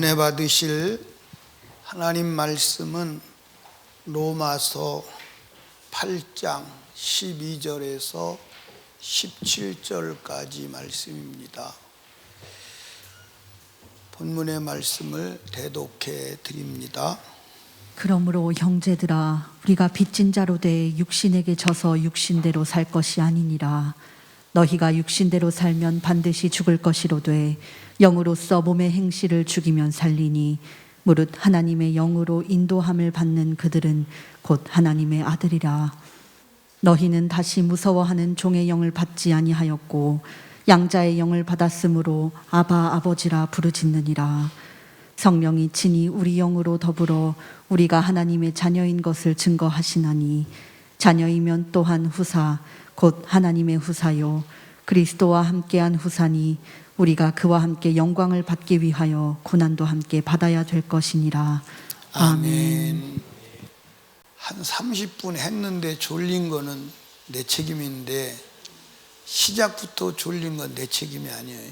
은혜 받으실 하나님 말씀은 로마서 8장 12절에서 17절까지 말씀입니다. 본문의 말씀을 대독해 드립니다. 그러므로 형제들아, 우리가 빚진 자로 돼 육신에게 져서 육신대로 살 것이 아니니라. 너희가 육신대로 살면 반드시 죽을 것이로되 영으로서 몸의 행실을 죽이면 살리니 무릇 하나님의 영으로 인도함을 받는 그들은 곧 하나님의 아들이라. 너희는 다시 무서워하는 종의 영을 받지 아니하였고 양자의 영을 받았으므로 아바 아버지라 부르짖느니라. 성령이 친히 우리 영으로 더불어 우리가 하나님의 자녀인 것을 증거하시나니 자녀이면 또한 후사 곧 하나님의 후사요 그리스도와 함께한 후사니 우리가 그와 함께 영광을 받기 위하여 고난도 함께 받아야 될 것이니라. 아멘. 한 30분 했는데 졸린 거는 내 책임인데 시작부터 졸린 건 내 책임이 아니에요.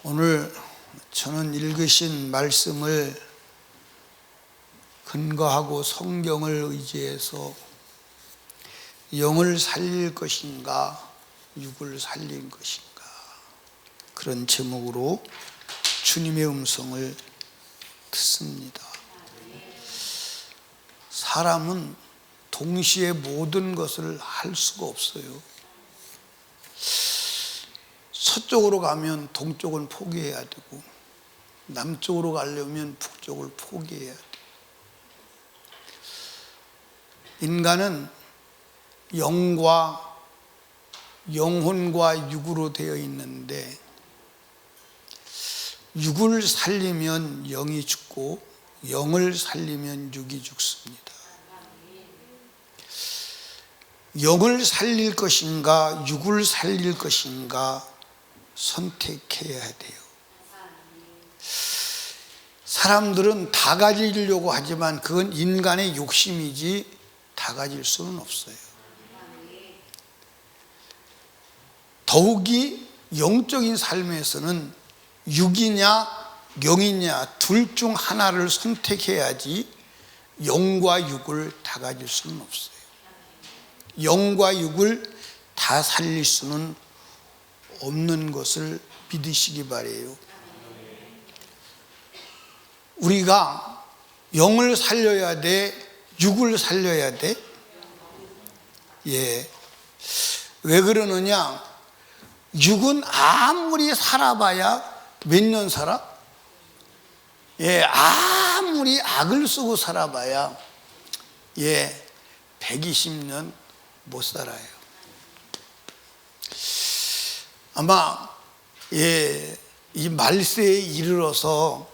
오늘 저는 읽으신 말씀을 근거하고 성경을 의지해서 영을 살릴 것인가 육을 살릴 것인가 그런 제목으로 주님의 음성을 듣습니다. 사람은 동시에 모든 것을 할 수가 없어요. 서쪽으로 가면 동쪽은 포기해야 되고 남쪽으로 가려면 북쪽을 포기해야 돼요. 인간은 영혼과 육으로 되어 있는데 육을 살리면 영이 죽고 영을 살리면 육이 죽습니다. 영을 살릴 것인가 육을 살릴 것인가 선택해야 돼요. 사람들은 다 가지려고 하지만 그건 인간의 욕심이지 다 가질 수는 없어요. 더욱이 영적인 삶에서는 육이냐 영이냐 둘 중 하나를 선택해야지 영과 육을 다 가질 수는 없어요. 영과 육을 다 살릴 수는 없는 것을 믿으시기 바라요. 우리가 영을 살려야 돼? 육을 살려야 돼? 왜 그러느냐? 육은 아무리 살아봐야 몇 년 살아? 아무리 악을 쓰고 살아봐야 120년 못 살아요. 아마 이 말세에 이르러서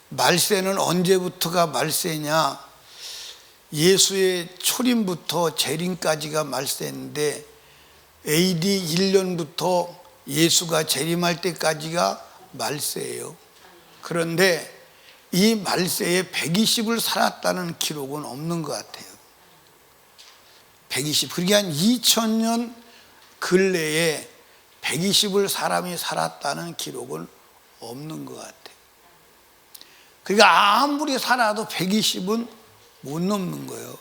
말세는 언제부터가 말세냐? 예수의 초림부터 재림까지가 말세인데 AD 1년부터 예수가 재림할 때까지가 말세예요. 그런데 이 말세에 120을 살았다는 기록은 없는 것 같아요. 120, 그게 한 2000년 근래에 120을 사람이 살았다는 기록은 없는 것 같아요. 그러니까 아무리 살아도 120은 못 넘는 거예요.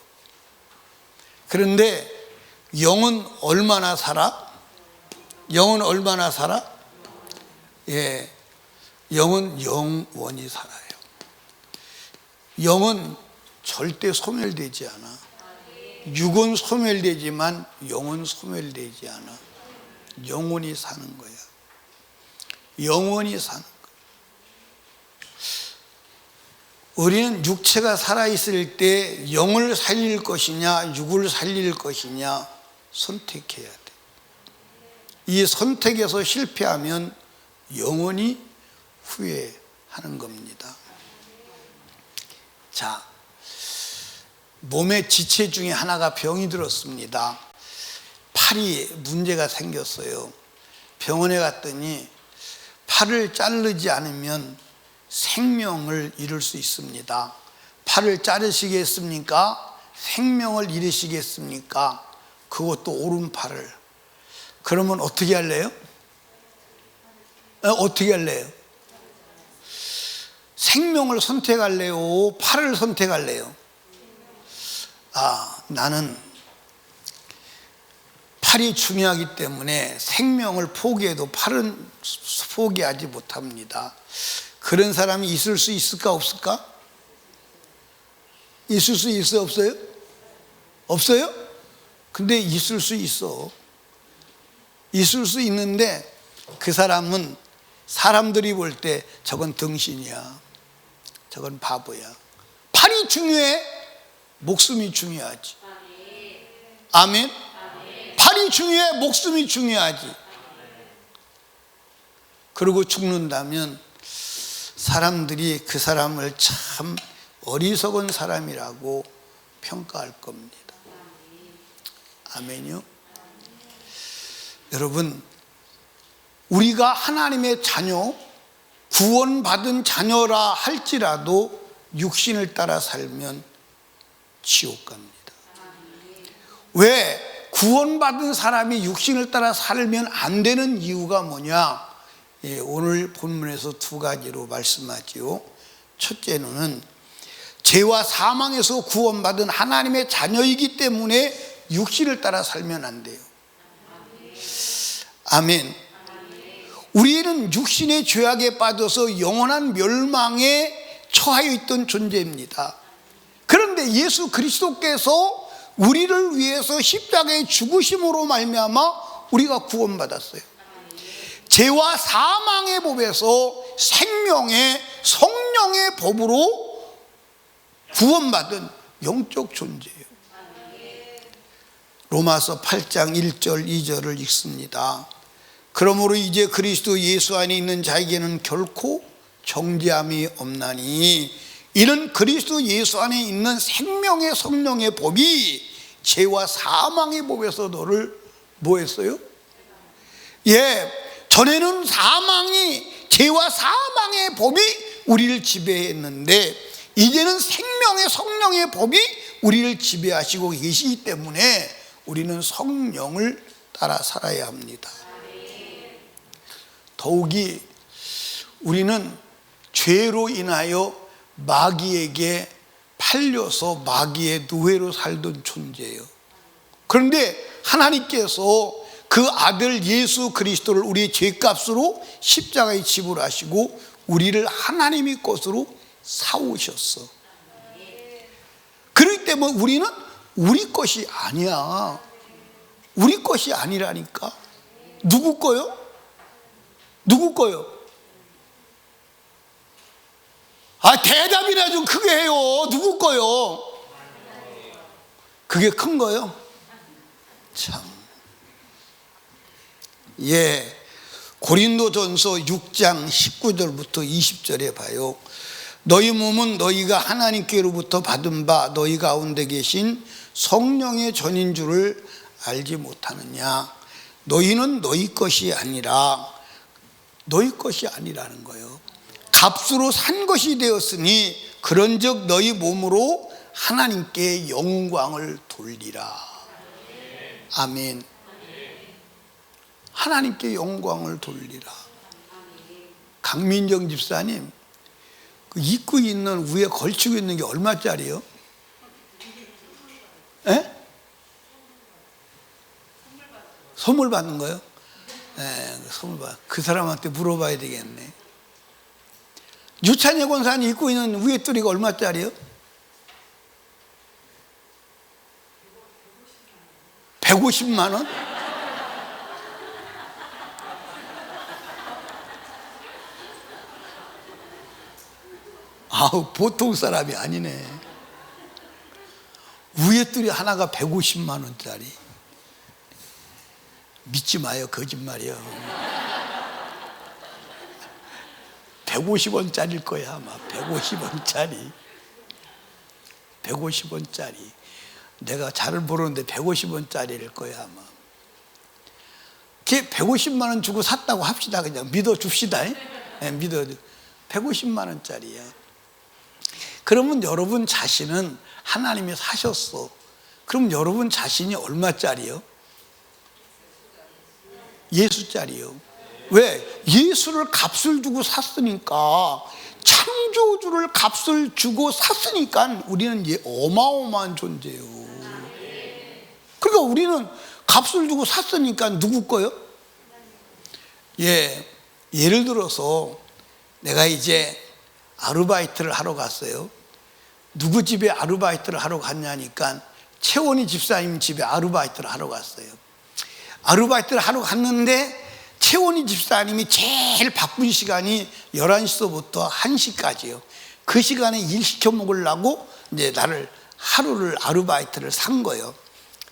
그런데 영은 얼마나 살아? 영은 얼마나 살아? 영은 영원히 살아요. 영은 절대 소멸되지 않아. 육은 소멸되지만 영은 소멸되지 않아. 영원히 사는 거야. 영원히 사는 거야. 우리는 육체가 살아있을 때 영을 살릴 것이냐 육을 살릴 것이냐 선택해야 돼. 이 선택에서 실패하면 영원히 후회하는 겁니다. 자, 몸의 지체 중에 하나가 병이 들었습니다. 팔이 문제가 생겼어요. 병원에 갔더니 팔을 자르지 않으면 생명을 잃을 수 있습니다. 팔을 자르시겠습니까? 생명을 잃으시겠습니까? 그것도 오른팔을. 그러면 어떻게 할래요? 어떻게 할래요? 생명을 선택할래요? 팔을 선택할래요? 나는 팔이 중요하기 때문에 생명을 포기해도 팔은 포기하지 못합니다. 그런 사람이 있을 수 있을까 없을까? 있을 수 있어요 없어요? 없어요? 근데 있을 수 있어. 있을 수 있는데 그 사람은 사람들이 볼 때 저건 등신이야, 저건 바보야. 팔이 중요해? 목숨이 중요하지. 아멘. 팔이 중요해? 목숨이 중요하지. 그리고 죽는다면 사람들이 그 사람을 참 어리석은 사람이라고 평가할 겁니다. 아멘요. 여러분, 우리가 하나님의 자녀, 구원받은 자녀라 할지라도 육신을 따라 살면 지옥 갑니다. 왜? 구원받은 사람이 육신을 따라 살면 안 되는 이유가 뭐냐? 오늘 본문에서 두 가지로 말씀하지요. 첫째는 죄와 사망에서 구원받은 하나님의 자녀이기 때문에 육신을 따라 살면 안 돼요. 아멘. 우리는 육신의 죄악에 빠져서 영원한 멸망에 처하여 있던 존재입니다. 그런데 예수 그리스도께서 우리를 위해서 십자가에 죽으심으로 말미암아 우리가 구원받았어요. 죄와 사망의 법에서 생명의 성령의 법으로 구원받은 영적 존재예요. 로마서 8장 1절 2절을 읽습니다. 그러므로 이제 그리스도 예수 안에 있는 자에게는 결코 정죄함이 없나니 이는 그리스도 예수 안에 있는 생명의 성령의 법이 죄와 사망의 법에서 너를 뭐 했어요? 전에는 사망이, 죄와 사망의 법이 우리를 지배했는데 이제는 생명의 성령의 법이 우리를 지배하시고 계시기 때문에 우리는 성령을 따라 살아야 합니다. 더욱이 우리는 죄로 인하여 마귀에게 팔려서 마귀의 노예로 살던 존재예요. 그런데 하나님께서 그 아들 예수 그리스도를 우리의 죄값으로 십자가에 지불하시고 우리를 하나님의 것으로 사오셨어. 그렇기 때문에 우리는 우리 것이 아니야. 우리 것이 아니라니까. 누구 거요? 누구 거요? 대답이나 좀 크게 해요. 누구 거요? 그게 큰 거요? 참. 고린도전서 6장 19절부터 20절에 봐요. 너희 몸은 너희가 하나님께로부터 받은 바 너희 가운데 계신 성령의 전인 줄을 알지 못하느냐. 너희는 너희 것이 아니라, 너희 것이 아니라는 거예요. 값으로 산 것이 되었으니 그런즉 너희 몸으로 하나님께 영광을 돌리라. 아멘. 하나님께 영광을 돌리라. 강민정 집사님, 그 입고 있는, 위에 걸치고 있는 게 얼마짜리요? 선물 받는 거요? 선물 받. 그 사람한테 물어봐야 되겠네. 유찬여 권사님 입고 있는 위에 뚜리가 얼마짜리요? 150만 원? 보통 사람이 아니네. 위에 뚜리 하나가 150만 원짜리. 믿지 마요, 거짓말이요. 150원짜리일 거야 아마. 150원짜리. 150원짜리. 내가 잘 모르는데 150원짜리일 거야 아마. 걔 150만 원 주고 샀다고 합시다. 그냥 믿어줍시다. 믿어. 150만 원짜리야. 그러면 여러분 자신은 하나님이 사셨어. 그럼 여러분 자신이 얼마짜리요? 예수짜리요. 왜? 예수를 값을 주고 샀으니까, 창조주를 값을 주고 샀으니까 우리는 어마어마한 존재예요. 그러니까 우리는 값을 주고 샀으니까 누구 거요? 예를 들어서 내가 이제 아르바이트를 하러 갔어요. 누구 집에 아르바이트를 하러 갔냐니까 채원이 집사님 집에 아르바이트를 하러 갔어요. 아르바이트를 하러 갔는데 채원이 집사님이 제일 바쁜 시간이 11시부터 1시까지요. 그 시간에 일 시켜 먹으려고 이제 나를 하루를 아르바이트를 산 거예요.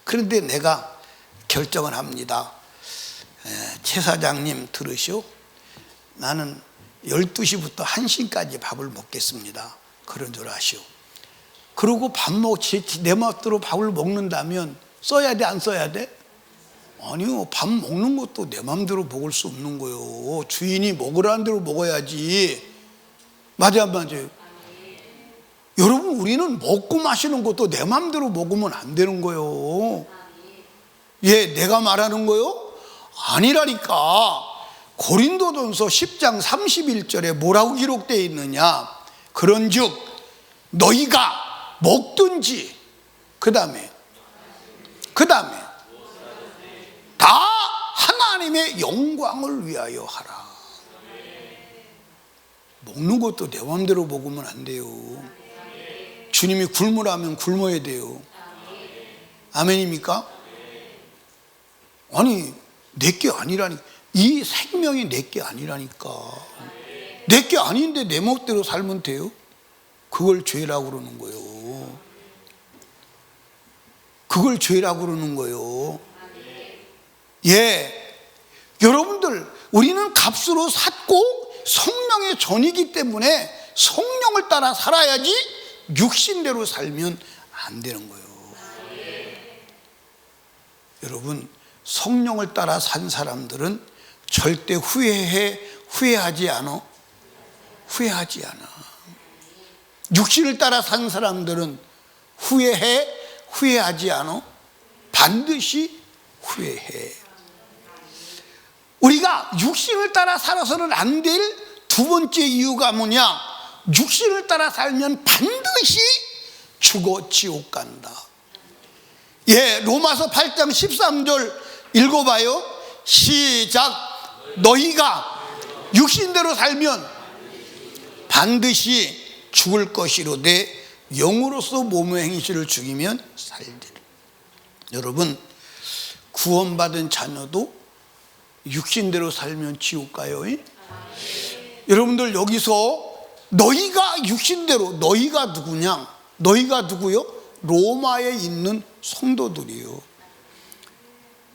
그런데 내가 결정을 합니다. 최 사장님 들으시오. 나는 12시부터 1시까지 밥을 먹겠습니다. 그런 줄 아시오. 그러고 내 멋대로 밥을 먹는다면 써야 돼, 안 써야 돼? 아니요, 밥 먹는 것도 내 맘대로 먹을 수 없는 거예요. 주인이 먹으라는 대로 먹어야지. 맞아, 맞아요. 여러분, 우리는 먹고 마시는 것도 내 맘대로 먹으면 안 되는 거예요. 내가 말하는 거요? 아니라니까. 고린도전서 10장 31절에 뭐라고 기록되어 있느냐? 그런즉 너희가 먹든지, 그 다음에 다 하나님의 영광을 위하여 하라. 먹는 것도 내 마음대로 먹으면 안 돼요. 주님이 굶으라면 굶어야 돼요. 아멘입니까? 아니, 내게 아니라니까. 이 생명이 내게 아니라니까. 내게 아닌데 내 멋대로 살면 돼요? 그걸 죄라고 그러는 거예요. 그걸 죄라고 그러는 거예요. 여러분들, 우리는 값으로 샀고 성령의 전이기 때문에 성령을 따라 살아야지 육신대로 살면 안 되는 거예요. 여러분, 성령을 따라 산 사람들은 절대 후회하지 않아. 후회하지 않아. 육신을 따라 산 사람들은 후회하지 않아. 반드시 후회해. 우리가 육신을 따라 살아서는 안 될 두 번째 이유가 뭐냐? 육신을 따라 살면 반드시 죽어 지옥 간다. 로마서 8장 13절 읽어봐요. 시작. 너희가 육신대로 살면 반드시 죽을 것이로되 영으로서 몸의 행실을 죽이면 살리라. 여러분, 구원받은 자녀도 육신대로 살면 지옥 가요. 여러분들, 여기서 너희가 육신대로, 너희가 누구냐? 너희가 누구요? 로마에 있는 성도들이요.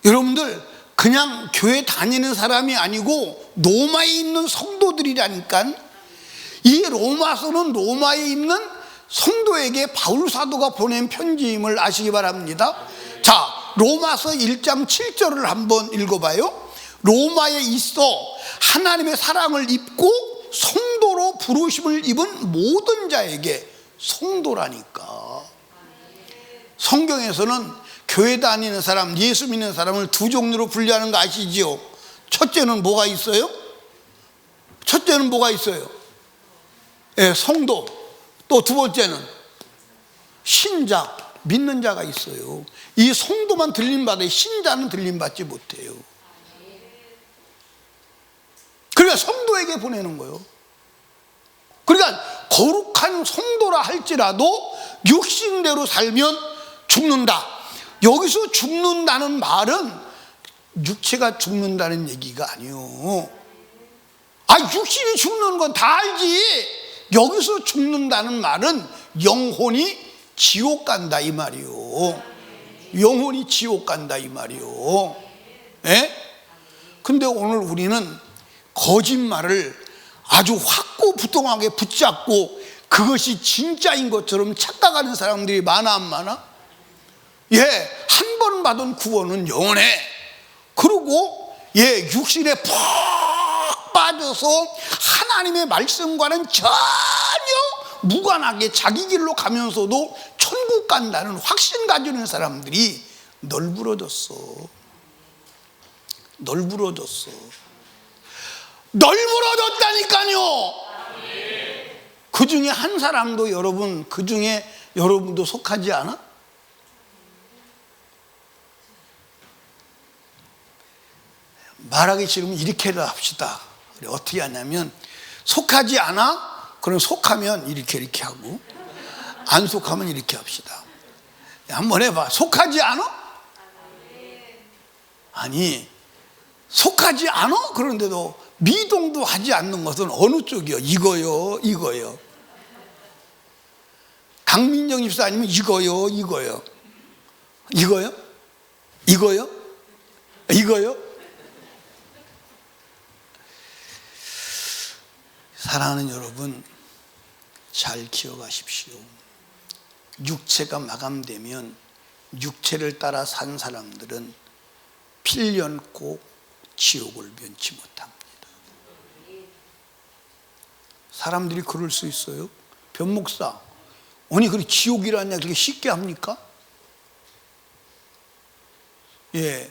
여러분들, 그냥 교회 다니는 사람이 아니고 로마에 있는 성도들이라니까. 이 로마서는 로마에 있는 성도에게 바울 사도가 보낸 편지임을 아시기 바랍니다. 자, 로마서 1장 7절을 한번 읽어봐요. 로마에 있어 하나님의 사랑을 입고 성도로 부르심을 입은 모든 자에게. 성도라니까. 성경에서는 교회 다니는 사람, 예수 믿는 사람을 두 종류로 분류하는 거 아시지요? 첫째는 뭐가 있어요? 성도. 또 두 번째는 신자, 믿는 자가 있어요. 이 성도만 들림받아요. 신자는 들림받지 못해요. 그러니까 성도에게 보내는 거예요. 그러니까 거룩한 성도라 할지라도 육신대로 살면 죽는다. 여기서 죽는다는 말은 육체가 죽는다는 얘기가 아니에요. 육신이 죽는 건 다 알지. 여기서 죽는다는 말은 영혼이 지옥 간다 이 말이요. 영혼이 지옥 간다 이 말이요. 근데 오늘 우리는 거짓말을 아주 확고부동하게 붙잡고 그것이 진짜인 것처럼 착각하는 사람들이 많아 안 많아? 한 번 받은 구원은 영원해. 그리고 육신에 푹 빠져서 하나님의 말씀과는 전혀 무관하게 자기 길로 가면서도 천국 간다는 확신 가지는 사람들이 널브러졌어. 널브러졌다니까요. 그 중에 한 사람도 여러분, 그 중에 여러분도 속하지 않아? 말하기 싫으면 이렇게를 합시다. 어떻게 하냐면, 속하지 않아? 그럼 속하면 이렇게 하고, 안 속하면 이렇게 합시다. 한번 해봐. 속하지 않아? 아니, 속하지 않아? 그런데도 미동도 하지 않는 것은 어느 쪽이요? 이거요, 이거요. 강민정 집사님은 이거요, 이거요. 이거요? 이거요? 이거요? 사랑하는 여러분, 잘 기억하십시오. 육체가 마감되면 육체를 따라 산 사람들은 필연코 지옥을 면치 못합니다. 사람들이 그럴 수 있어요. 변목사, 아니 그렇게 지옥이라는 얘기 그렇게 쉽게 합니까? 예,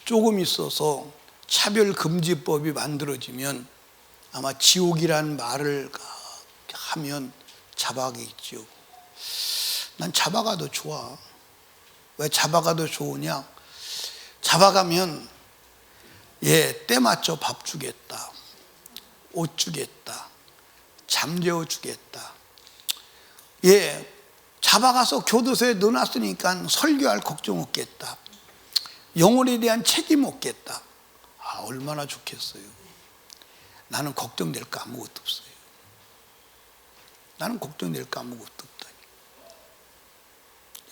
조금 있어서 차별금지법이 만들어지면 아마 지옥이라는 말을 하면 잡아가겠죠. 난 잡아가 더 좋아. 왜 잡아가 더 좋으냐? 잡아가면 때 맞춰 밥 주겠다, 옷 주겠다, 잠재워 주겠다. 잡아가서 교도소에 넣어놨으니까 설교할 걱정 없겠다, 영혼에 대한 책임 없겠다. 얼마나 좋겠어요. 나는 걱정될 거 아무것도 없어요. 나는 걱정될 거 아무것도 없다니.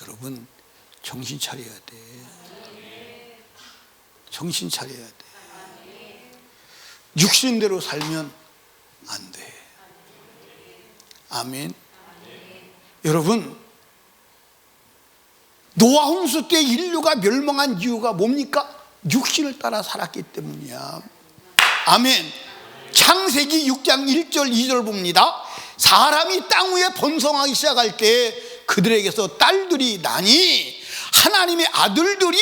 여러분, 정신 차려야 돼. 정신 차려야 돼. 육신대로 살면 안 돼. 아멘. 여러분, 노아 홍수 때 인류가 멸망한 이유가 뭡니까? 육신을 따라 살았기 때문이야. 아멘. 창세기 6장 1절 2절 봅니다. 사람이 땅 위에 번성하기 시작할 때 그들에게서 딸들이 나니 하나님의 아들들이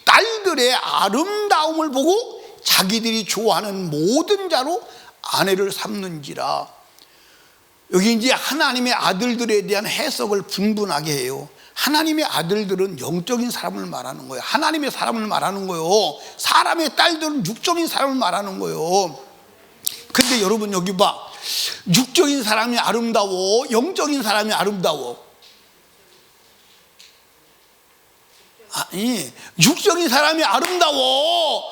딸들의 아름다움을 보고 자기들이 좋아하는 모든 자로 아내를 삼는지라. 여기 이제 하나님의 아들들에 대한 해석을 분분하게 해요. 하나님의 아들들은 영적인 사람을 말하는 거예요. 하나님의 사람을 말하는 거예요. 사람의 딸들은 육적인 사람을 말하는 거예요. 근데 여러분 여기 봐. 육적인 사람이 아름다워, 영적인 사람이 아름다워. 아니, 육적인 사람이 아름다워.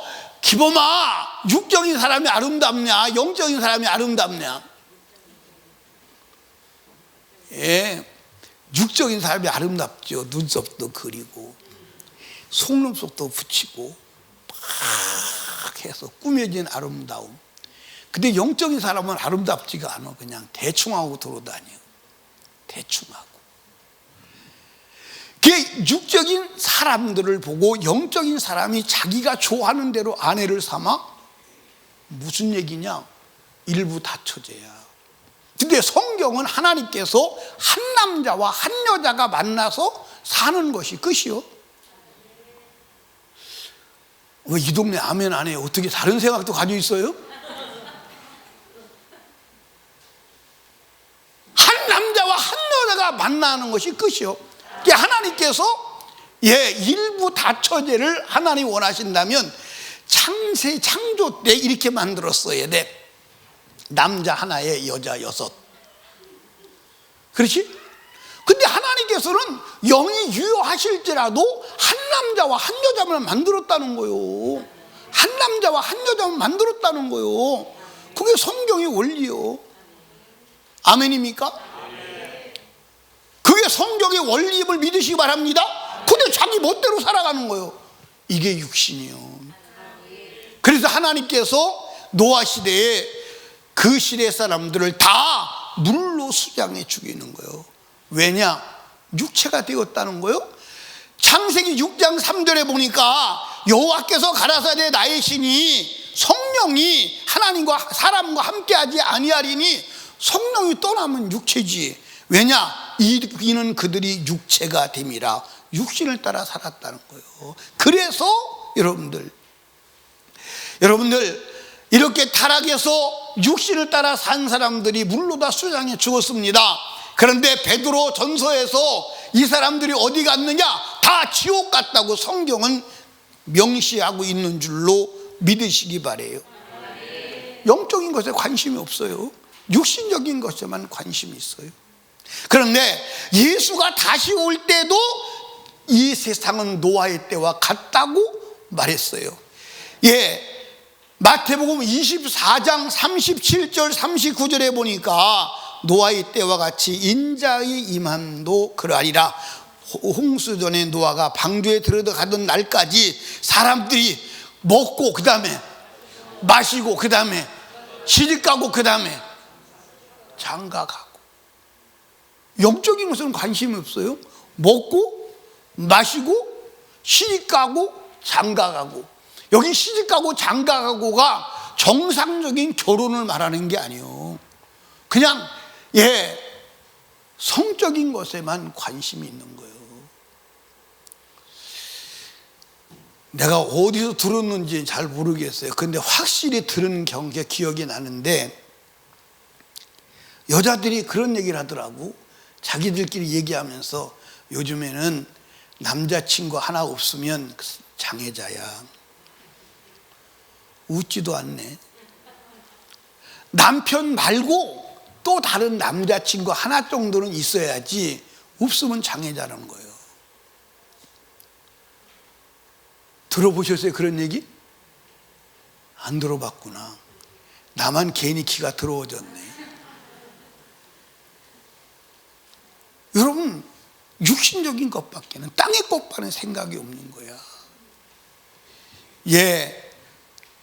기범아, 육적인 사람이 아름답냐, 영적인 사람이 아름답냐? 육적인 사람이 아름답죠. 눈썹도 그리고 속눈썹도 붙이고 막 해서 꾸며진 아름다움. 근데 영적인 사람은 아름답지가 않아. 그냥 대충 하고 돌아다녀. 대충 하고. 육적인 사람들을 보고 영적인 사람이 자기가 좋아하는 대로 아내를 삼아? 무슨 얘기냐? 일부 다처제야. 근데 성경은 하나님께서 한 남자와 한 여자가 만나서 사는 것이 끝이요. 왜 이 동네 아멘 안 해요? 어떻게 다른 생각도 가지고 있어요? 한 남자와 한 여자가 만나는 것이 끝이요. 하나님께서 일부 다처제를 하나님 원하신다면 창조 때 이렇게 만들었어야 돼. 남자 하나에 여자 6. 그렇지? 근데 하나님께서는 영이 유효하실지라도 한 남자와 한 여자만 만들었다는 거요. 한 남자와 한 여자만 만들었다는 거요. 그게 성경의 원리요. 아멘입니까? 그게 성경의 원리임을 믿으시기 바랍니다. 근데 자기 멋대로 살아가는 거요. 이게 육신이요. 그래서 하나님께서 노아 시대에 그 시대 사람들을 다 물로 수장해 죽이는 거예요. 왜냐? 육체가 되었다는 거예요. 창세기 6장 3절에 보니까 여호와께서 가라사대 나의 신이 성령이 하나님과 사람과 함께하지 아니하리니 성령이 떠나면 육체지. 왜냐? 이는 그들이 육체가 됨이라. 육신을 따라 살았다는 거예요. 그래서 여러분들 이렇게 타락해서 육신을 따라 산 사람들이 물로 다 수장해 죽었습니다. 그런데 베드로 전서에서 이 사람들이 어디 갔느냐? 다 지옥 갔다고 성경은 명시하고 있는 줄로 믿으시기 바래요. 영적인 것에 관심이 없어요. 육신적인 것에만 관심이 있어요. 그런데 예수가 다시 올 때도 이 세상은 노아의 때와 같다고 말했어요. 마태복음 24장 37절 39절에 보니까 노아의 때와 같이 인자의 임함도 그러하리라. 홍수전에 노아가 방주에 들어가던 날까지 사람들이 먹고 그 다음에 마시고 그 다음에 시집가고 그 다음에 장가가고. 영적인 것은 관심이 없어요. 먹고 마시고 시집가고 장가가고. 여기 시집가고 장가가고가 정상적인 결혼을 말하는 게 아니에요. 그냥 성적인 것에만 관심이 있는 거예요. 내가 어디서 들었는지 잘 모르겠어요. 근데 확실히 들은 경계 기억이 나는데, 여자들이 그런 얘기를 하더라고. 자기들끼리 얘기하면서 요즘에는 남자친구 하나 없으면 장애자야. 웃지도 않네. 남편 말고 또 다른 남자친구 하나 정도는 있어야지, 없으면 장애자라는 거예요. 들어보셨어요? 그런 얘기? 안 들어봤구나. 나만 괜히 기가 더러워졌네. 여러분, 육신적인 것밖에는, 땅의 것과는 생각이 없는 거야.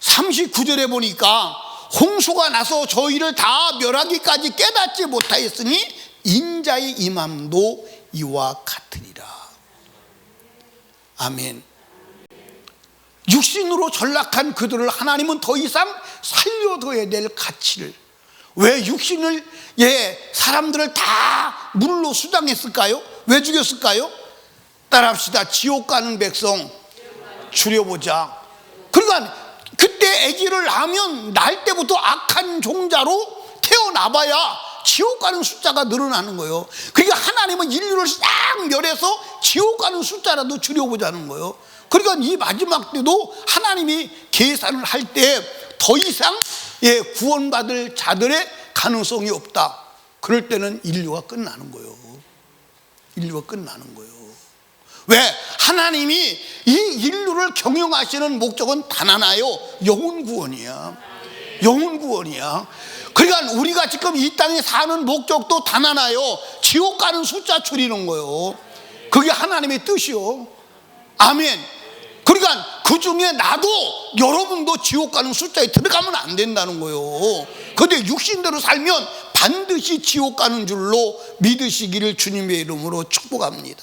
39절에 보니까 홍수가 나서 저희를 다 멸하기까지 깨닫지 못하였으니 인자의 임함도 이와 같으리라. 아멘. 육신으로 전락한 그들을 하나님은 더 이상 살려둬야 될 가치를, 왜 육신을 사람들을 다 물로 수장했을까요? 왜 죽였을까요? 따라합시다. 지옥 가는 백성 줄여보자. 그러니까 그때 아기를 낳으면 날 때부터 악한 종자로 태어나봐야 지옥 가는 숫자가 늘어나는 거예요. 그러니까 하나님은 인류를 싹 멸해서 지옥 가는 숫자라도 줄여보자는 거예요. 그러니까 이 마지막 때도 하나님이 계산을 할 때 더 이상 구원받을 자들의 가능성이 없다. 그럴 때는 인류가 끝나는 거예요. 인류가 끝나는 거예요. 왜? 하나님이 이 인류를 경영하시는 목적은 단 하나요. 영혼 구원이야. 영혼 구원이야. 그러니까 우리가 지금 이 땅에 사는 목적도 단 하나요. 지옥 가는 숫자 줄이는 거예요. 그게 하나님의 뜻이요. 아멘. 그러니까 그 중에 나도 여러분도 지옥 가는 숫자에 들어가면 안 된다는 거예요. 그런데 육신대로 살면 반드시 지옥 가는 줄로 믿으시기를 주님의 이름으로 축복합니다.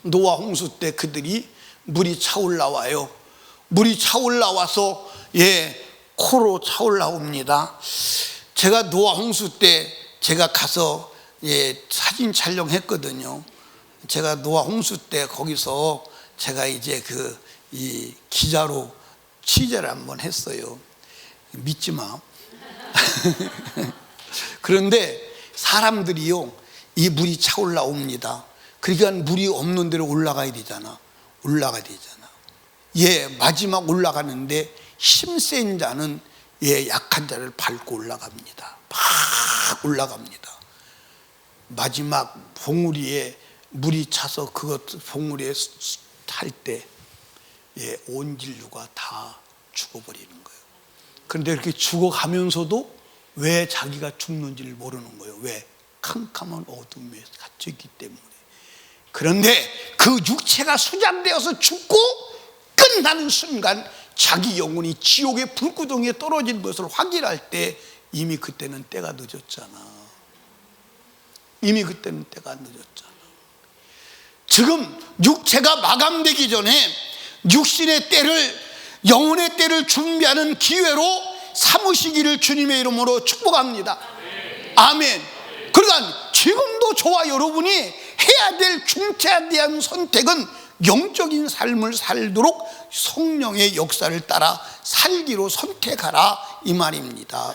노아 홍수 때 그들이 물이 차올라와요. 물이 차올라와서 코로 차올라옵니다. 제가 노아 홍수 때 제가 가서 사진 촬영했거든요. 제가 노아 홍수 때 거기서 제가 이제 이 기자로 취재를 한번 했어요. 믿지 마. 그런데 사람들이요, 이 물이 차올라옵니다. 그러니까 물이 없는 데로 올라가야 되잖아. 올라가야 되잖아. 마지막 올라가는데 힘센 자는 약한 자를 밟고 올라갑니다. 막 올라갑니다. 마지막 봉우리에 물이 차서 그것 봉우리에 탈 때 온 인류가 다 죽어버리는 거예요. 그런데 이렇게 죽어가면서도 왜 자기가 죽는지를 모르는 거예요. 왜? 캄캄한 어둠에 갇혀있기 때문에. 그런데 그 육체가 수장되어서 죽고 끝나는 순간 자기 영혼이 지옥의 불구덩이에 떨어진 것을 확인할 때 이미 그때는 때가 늦었잖아. 이미 그때는 때가 늦었잖아. 지금 육체가 마감되기 전에 육신의 때를, 영혼의 때를 준비하는 기회로 삼으시기를 주님의 이름으로 축복합니다. 아멘. 그러니까 지금도 저와 여러분이 해야 될 중체에 대한 선택은 영적인 삶을 살도록 성령의 역사를 따라 살기로 선택하라, 이 말입니다.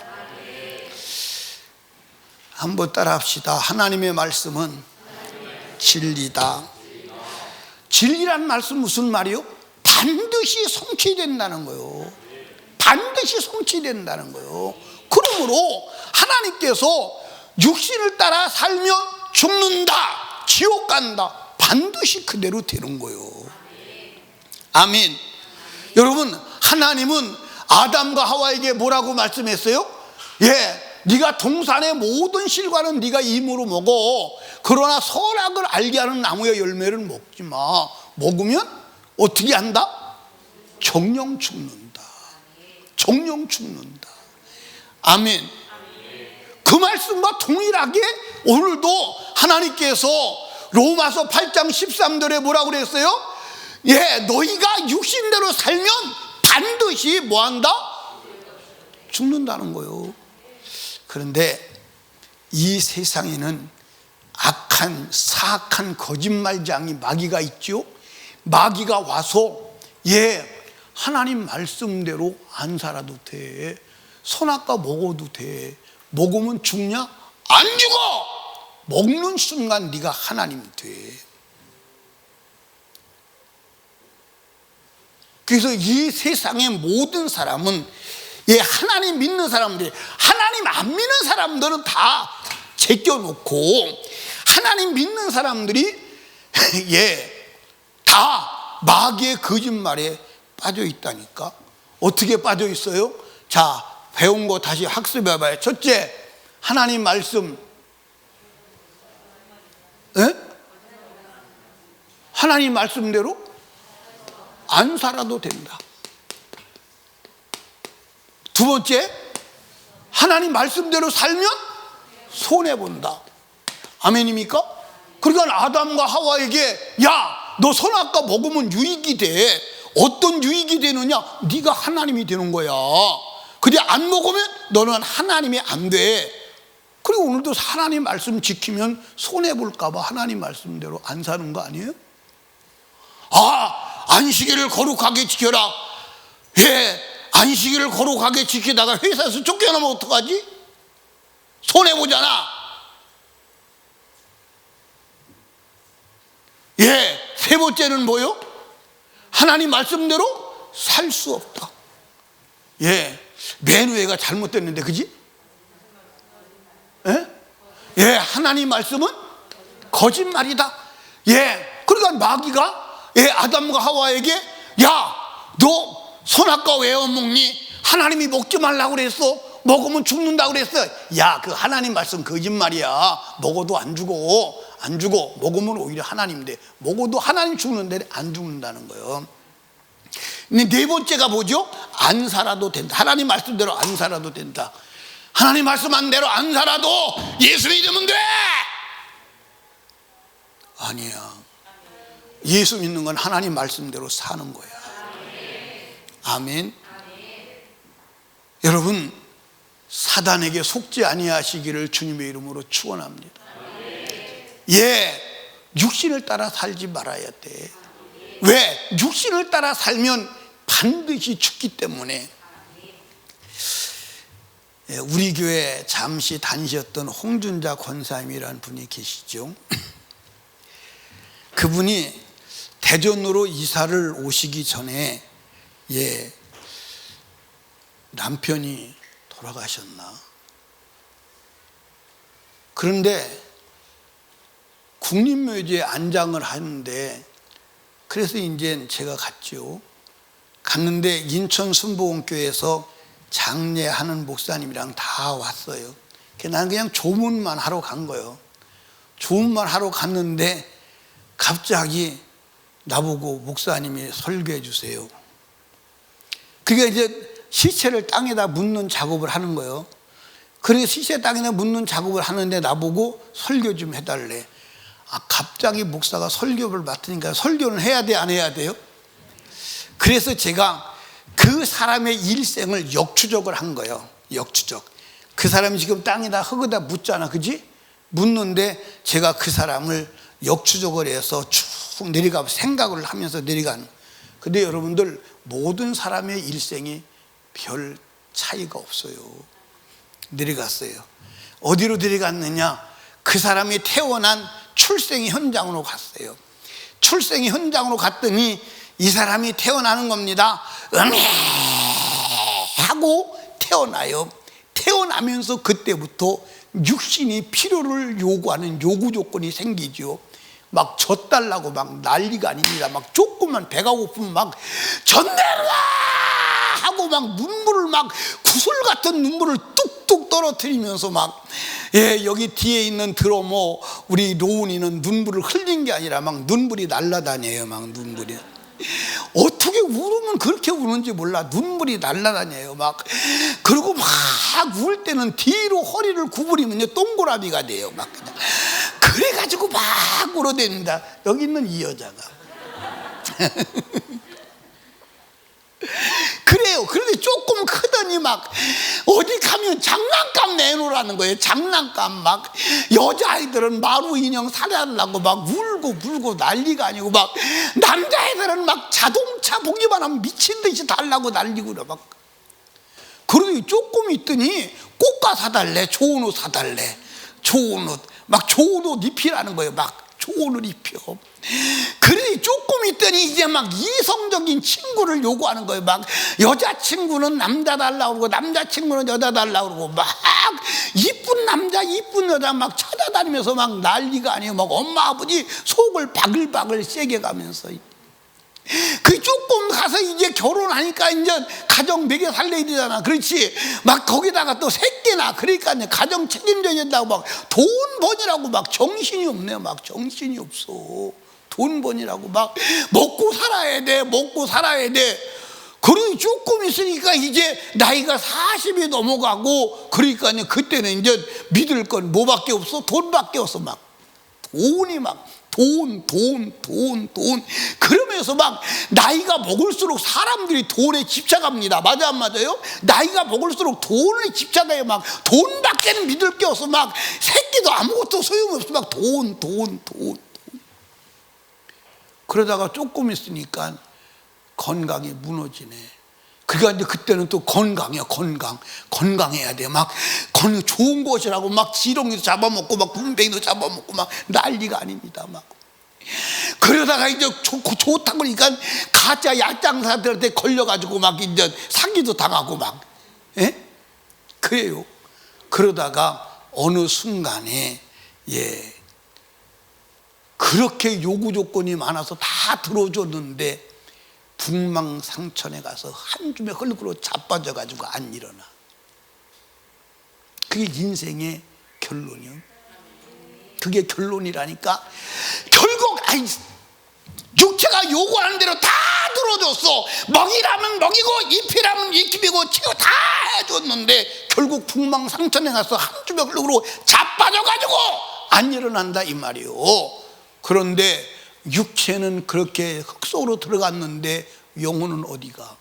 한번 따라 합시다. 하나님의 말씀은 진리다. 진리란 말씀 무슨 말이요? 반드시 성취된다는 거예요. 반드시 성취된다는 거예요. 그러므로 하나님께서 육신을 따라 살면 죽는다, 지옥 간다, 반드시 그대로 되는 거예요. 아멘. 여러분, 하나님은 아담과 하와에게 뭐라고 말씀했어요? 네가 동산의 모든 실과는 네가 임으로 먹어. 그러나 선악을 알게 하는 나무의 열매를 먹지 마. 먹으면 어떻게 한다? 정령 죽는다. 정령 죽는다. 아멘. 그 말씀과 동일하게 오늘도 하나님께서 로마서 8장 13절에 뭐라고 그랬어요? 너희가 육신대로 살면 반드시 뭐한다? 죽는다는 거예요. 그런데 이 세상에는 악한 사악한 거짓말장이 마귀가 있죠. 마귀가 와서 하나님 말씀대로 안 살아도 돼, 선악과 먹어도 돼, 먹으면 죽냐? 안 죽어! 먹는 순간 네가 하나님이 돼. 그래서 이 세상의 모든 사람은, 하나님 믿는 사람들이, 하나님 안 믿는 사람들은 다 제껴놓고, 하나님 믿는 사람들이 다 마귀의 거짓말에 빠져 있다니까. 어떻게 빠져 있어요? 자, 배운 거 다시 학습해 봐요. 첫째, 하나님 말씀, 하나님 말씀대로 안 살아도 된다. 두 번째, 하나님 말씀대로 살면 손해본다. 아멘입니까? 그러니까 아담과 하와에게 너 선악과 먹으면 유익이 돼. 어떤 유익이 되느냐? 네가 하나님이 되는 거야. 근데 안 먹으면 너는 하나님이 안 돼. 그리고 오늘도 하나님 말씀 지키면 손해볼까 봐 하나님 말씀대로 안 사는 거 아니에요? 안식일을 거룩하게 지켜라. 안식일을 거룩하게 지키다가 회사에서 쫓겨나면 어떡하지? 손해보잖아. 세 번째는 뭐요? 하나님 말씀대로 살 수 없다. 맨 가 잘못됐는데, 그지? 하나님 말씀은 거짓말이다. 그러니까 마귀가 아담과 하와에게 너 선악과 왜 먹니? 하나님이 먹지 말라고 그랬어. 먹으면 죽는다고 그랬어. 그 하나님 말씀 거짓말이야. 먹어도 안 죽어. 안 죽어. 먹으면 오히려 하나님 돼. 먹어도 하나님 죽는데 안 죽는다는 거예요. 네 번째가 뭐죠? 안 살아도 된다. 하나님 말씀대로 안 살아도 된다. 하나님 말씀대로 안 살아도 예수 믿으면 돼. 아니야. 예수 믿는 건 하나님 말씀대로 사는 거야. 아멘. 여러분, 사단에게 속지 아니하시기를 주님의 이름으로 축원합니다. 육신을 따라 살지 말아야 돼. 왜? 육신을 따라 살면 반드시 죽기 때문에. 우리 교회 잠시 다니셨던 홍준자 권사님이라는 분이 계시죠. 그분이 대전으로 이사를 오시기 전에 남편이 돌아가셨나. 그런데 국립묘지에 안장을 하는데, 그래서 이제 제가 갔죠. 갔는데 인천 순복음교회에서 장례하는 목사님이랑 다 왔어요. 나는 그냥 조문만 하러 간 거예요. 조문만 하러 갔는데 갑자기 나보고 목사님이 설교해 주세요. 그게 이제 시체를 땅에다 묻는 작업을 하는 거예요. 그래서 시체 땅에다 묻는 작업을 하는데 나보고 설교 좀 해달래. 갑자기 목사가 설교를 맡으니까 설교는 해야 돼, 안 해야 돼요? 그래서 제가 그 사람의 일생을 역추적을 한 거예요. 역추적. 그 사람이 지금 땅에다 흙에다 묻잖아, 그지? 묻는데 제가 그 사람을 역추적을 해서 쭉 쭉 내려가 생각을 하면서 내려가는. 근데 여러분들 모든 사람의 일생이 별 차이가 없어요. 내려갔어요. 어디로 내려갔느냐? 그 사람이 태어난 출생 현장으로 갔어요. 출생 현장으로 갔더니 이 사람이 태어나는 겁니다. 하고 태어나요. 태어나면서 그때부터 육신이 필요를 요구하는 요구 조건이 생기죠. 막 젖달라고 막 난리가 아닙니다. 막 조금만 배가 고프면 막 젖내라 하고 막 눈물을 막 구슬 같은 눈물을 뚝뚝 떨어뜨리면서 막, 예, 여기 뒤에 있는 드러머 우리 로운이는 눈물을 흘린 게 아니라 막 눈물이 날아다녀요. 막 눈물이. 어떻게 울으면 그렇게 우는지 몰라. 눈물이 날아다녀요. 막. 그리고 막 울 때는 뒤로 허리를 구부리면요 동그라미가 돼요. 막 그냥. 그래가지고 막 울어댑니다. 여기 있는 이 여자가. 그래요. 그런데 조금 크더니 막 어디 가면 장난감 내놓으라는 거예요. 장난감. 막 여자아이들은 마루 인형 사달라고 막 울고 난리가 아니고, 막 남자애들은 막 자동차 보기만 하면 미친 듯이 달라고 난리고 그래. 막 그러더니 조금 있더니 꽃가 사달래, 좋은 옷 사달래, 좋은 옷, 막 좋은 옷 입히라는 거예요. 막 좋은 옷 입혀. 그러니 조금 있더니 이제 막 이성적인 친구를 요구하는 거예요. 막 여자친구는 남자 달라고 그러고 남자친구는 여자 달라고 그러고, 막 이쁜 남자 이쁜 여자 막 찾아다니면서 막 난리가 아니에요. 막 엄마 아버지 속을 바글바글 세게 가면서. 그 조금 가서 이제 결혼하니까 이제 가정 먹여 살려야 되잖아. 그렇지. 막 거기다가 또 새끼나, 그러니까 이제 가정 책임져야 된다고 막 돈 번이라고 막 정신이 없네요. 막 정신이 없어. 돈 번이라고 막 먹고 살아야 돼, 먹고 살아야 돼. 그러니 조금 있으니까 이제 나이가 40이 넘어가고, 그러니까 이제 그때는 이제 믿을 건 뭐밖에 없어? 돈밖에 없어. 막 돈이 막 돈. 그러면서 막 나이가 먹을수록 사람들이 돈에 집착합니다. 맞아 안 맞아요? 나이가 먹을수록 돈에 집착해요. 막 돈밖에는 믿을 게 없어. 막 새끼도 아무것도 소용없어. 막 돈. 그러다가 조금 있으니까 건강이 무너지네. 그러니까 이제 그때는 또 건강이야. 건강해야 돼. 막 좋은 것이라고 막 지렁이도 잡아먹고 막 군뱅이도 잡아먹고 막 난리가 아닙니다. 막 그러다가 이제 좋다고 그러니까 가짜 약장사들한테 걸려가지고 막 이제 사기도 당하고 막, 예? 그래요. 그러다가 어느 순간에, 예, 그렇게 요구 조건이 많아서 다 들어줬는데 북망상천에 가서 한 줌의 흙으로 자빠져가지고 안 일어나. 그게 인생의 결론이요. 그게 결론이라니까. 결국 육체가 요구하는 대로 다 들어줬어. 먹이라면 먹이고 입히라면 입히고 치고 다 해줬는데 결국 북망상천에 가서 한 줌의 흙으로 자빠져가지고 안 일어난다 이 말이요. 그런데 육체는 그렇게 흙 속으로 들어갔는데 영혼은 어디가?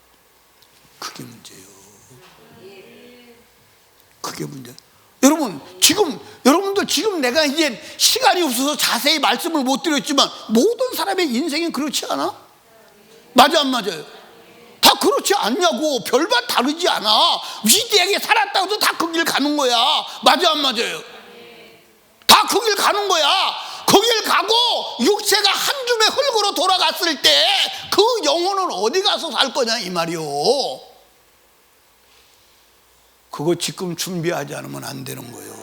그게 문제예요. 그게 문제. 여러분들 지금 내가 이제 시간이 없어서 자세히 말씀을 못 드렸지만 모든 사람의 인생이 그렇지 않아? 맞아 안 맞아요? 다 그렇지 않냐고. 별반 다르지 않아. 위대하게 살았다고 해서 다 그 길 가는 거야. 맞아 안 맞아요? 다 그 길 가는 거야. 거길 가고 육체가 한 줌의 흙으로 돌아갔을 때 그 영혼은 어디 가서 살 거냐 이 말이요. 그거 지금 준비하지 않으면 안 되는 거예요.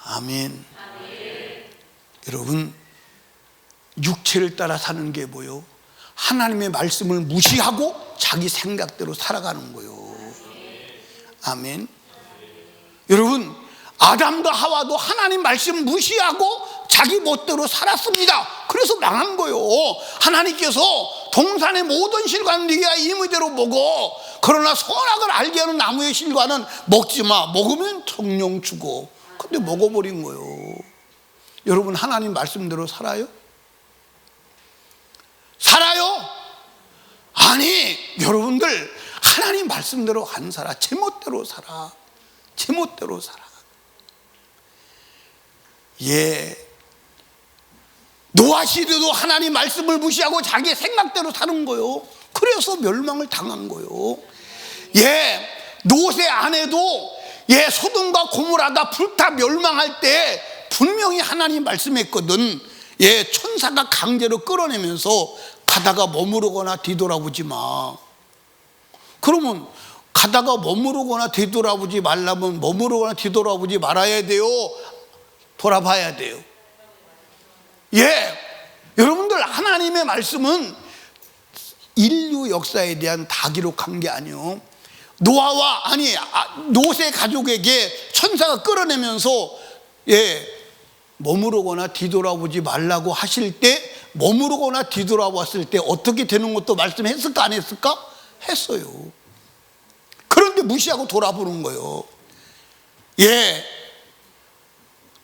아멘. 여러분, 육체를 따라 사는 게 뭐요? 하나님의 말씀을 무시하고 자기 생각대로 살아가는 거예요. 아멘. 여러분, 아담도 하와도 하나님 말씀 무시하고 자기 멋대로 살았습니다. 그래서 망한 거예요. 하나님께서 동산의 모든 실과는 네가 임의대로 먹어. 그러나 선악을 알게 하는 나무의 실과는 먹지 마. 먹으면 정령 죽어. 근데 먹어버린 거예요. 여러분, 하나님 말씀대로 살아요? 살아요? 아니, 여러분들 하나님 말씀대로 안 살아. 제멋대로 살아. 제멋대로 살아. 예, 노아 시대도 하나님 말씀을 무시하고 자기 생각대로 사는 거요. 그래서 멸망을 당한 거요. 예, 롯의 아내도 예, 소돔과 고모라가 불타 멸망할 때 분명히 하나님 말씀했거든. 예, 천사가 강제로 끌어내면서 가다가 머무르거나 뒤돌아보지 마. 그러면 가다가 머무르거나 뒤돌아보지 말라면 머무르거나 뒤돌아보지 말아야 돼요? 돌아봐야 돼요? 예, 여러분들, 하나님의 말씀은 인류 역사에 대한 다 기록한 게 아니에요. 노아와 롯의 가족에게 천사가 끌어내면서 예, 머무르거나 뒤돌아보지 말라고 하실 때, 머무르거나 뒤돌아봤을 때 어떻게 되는 것도 말씀했을까 안 했을까? 했어요. 그런데 무시하고 돌아보는 거예요. 예,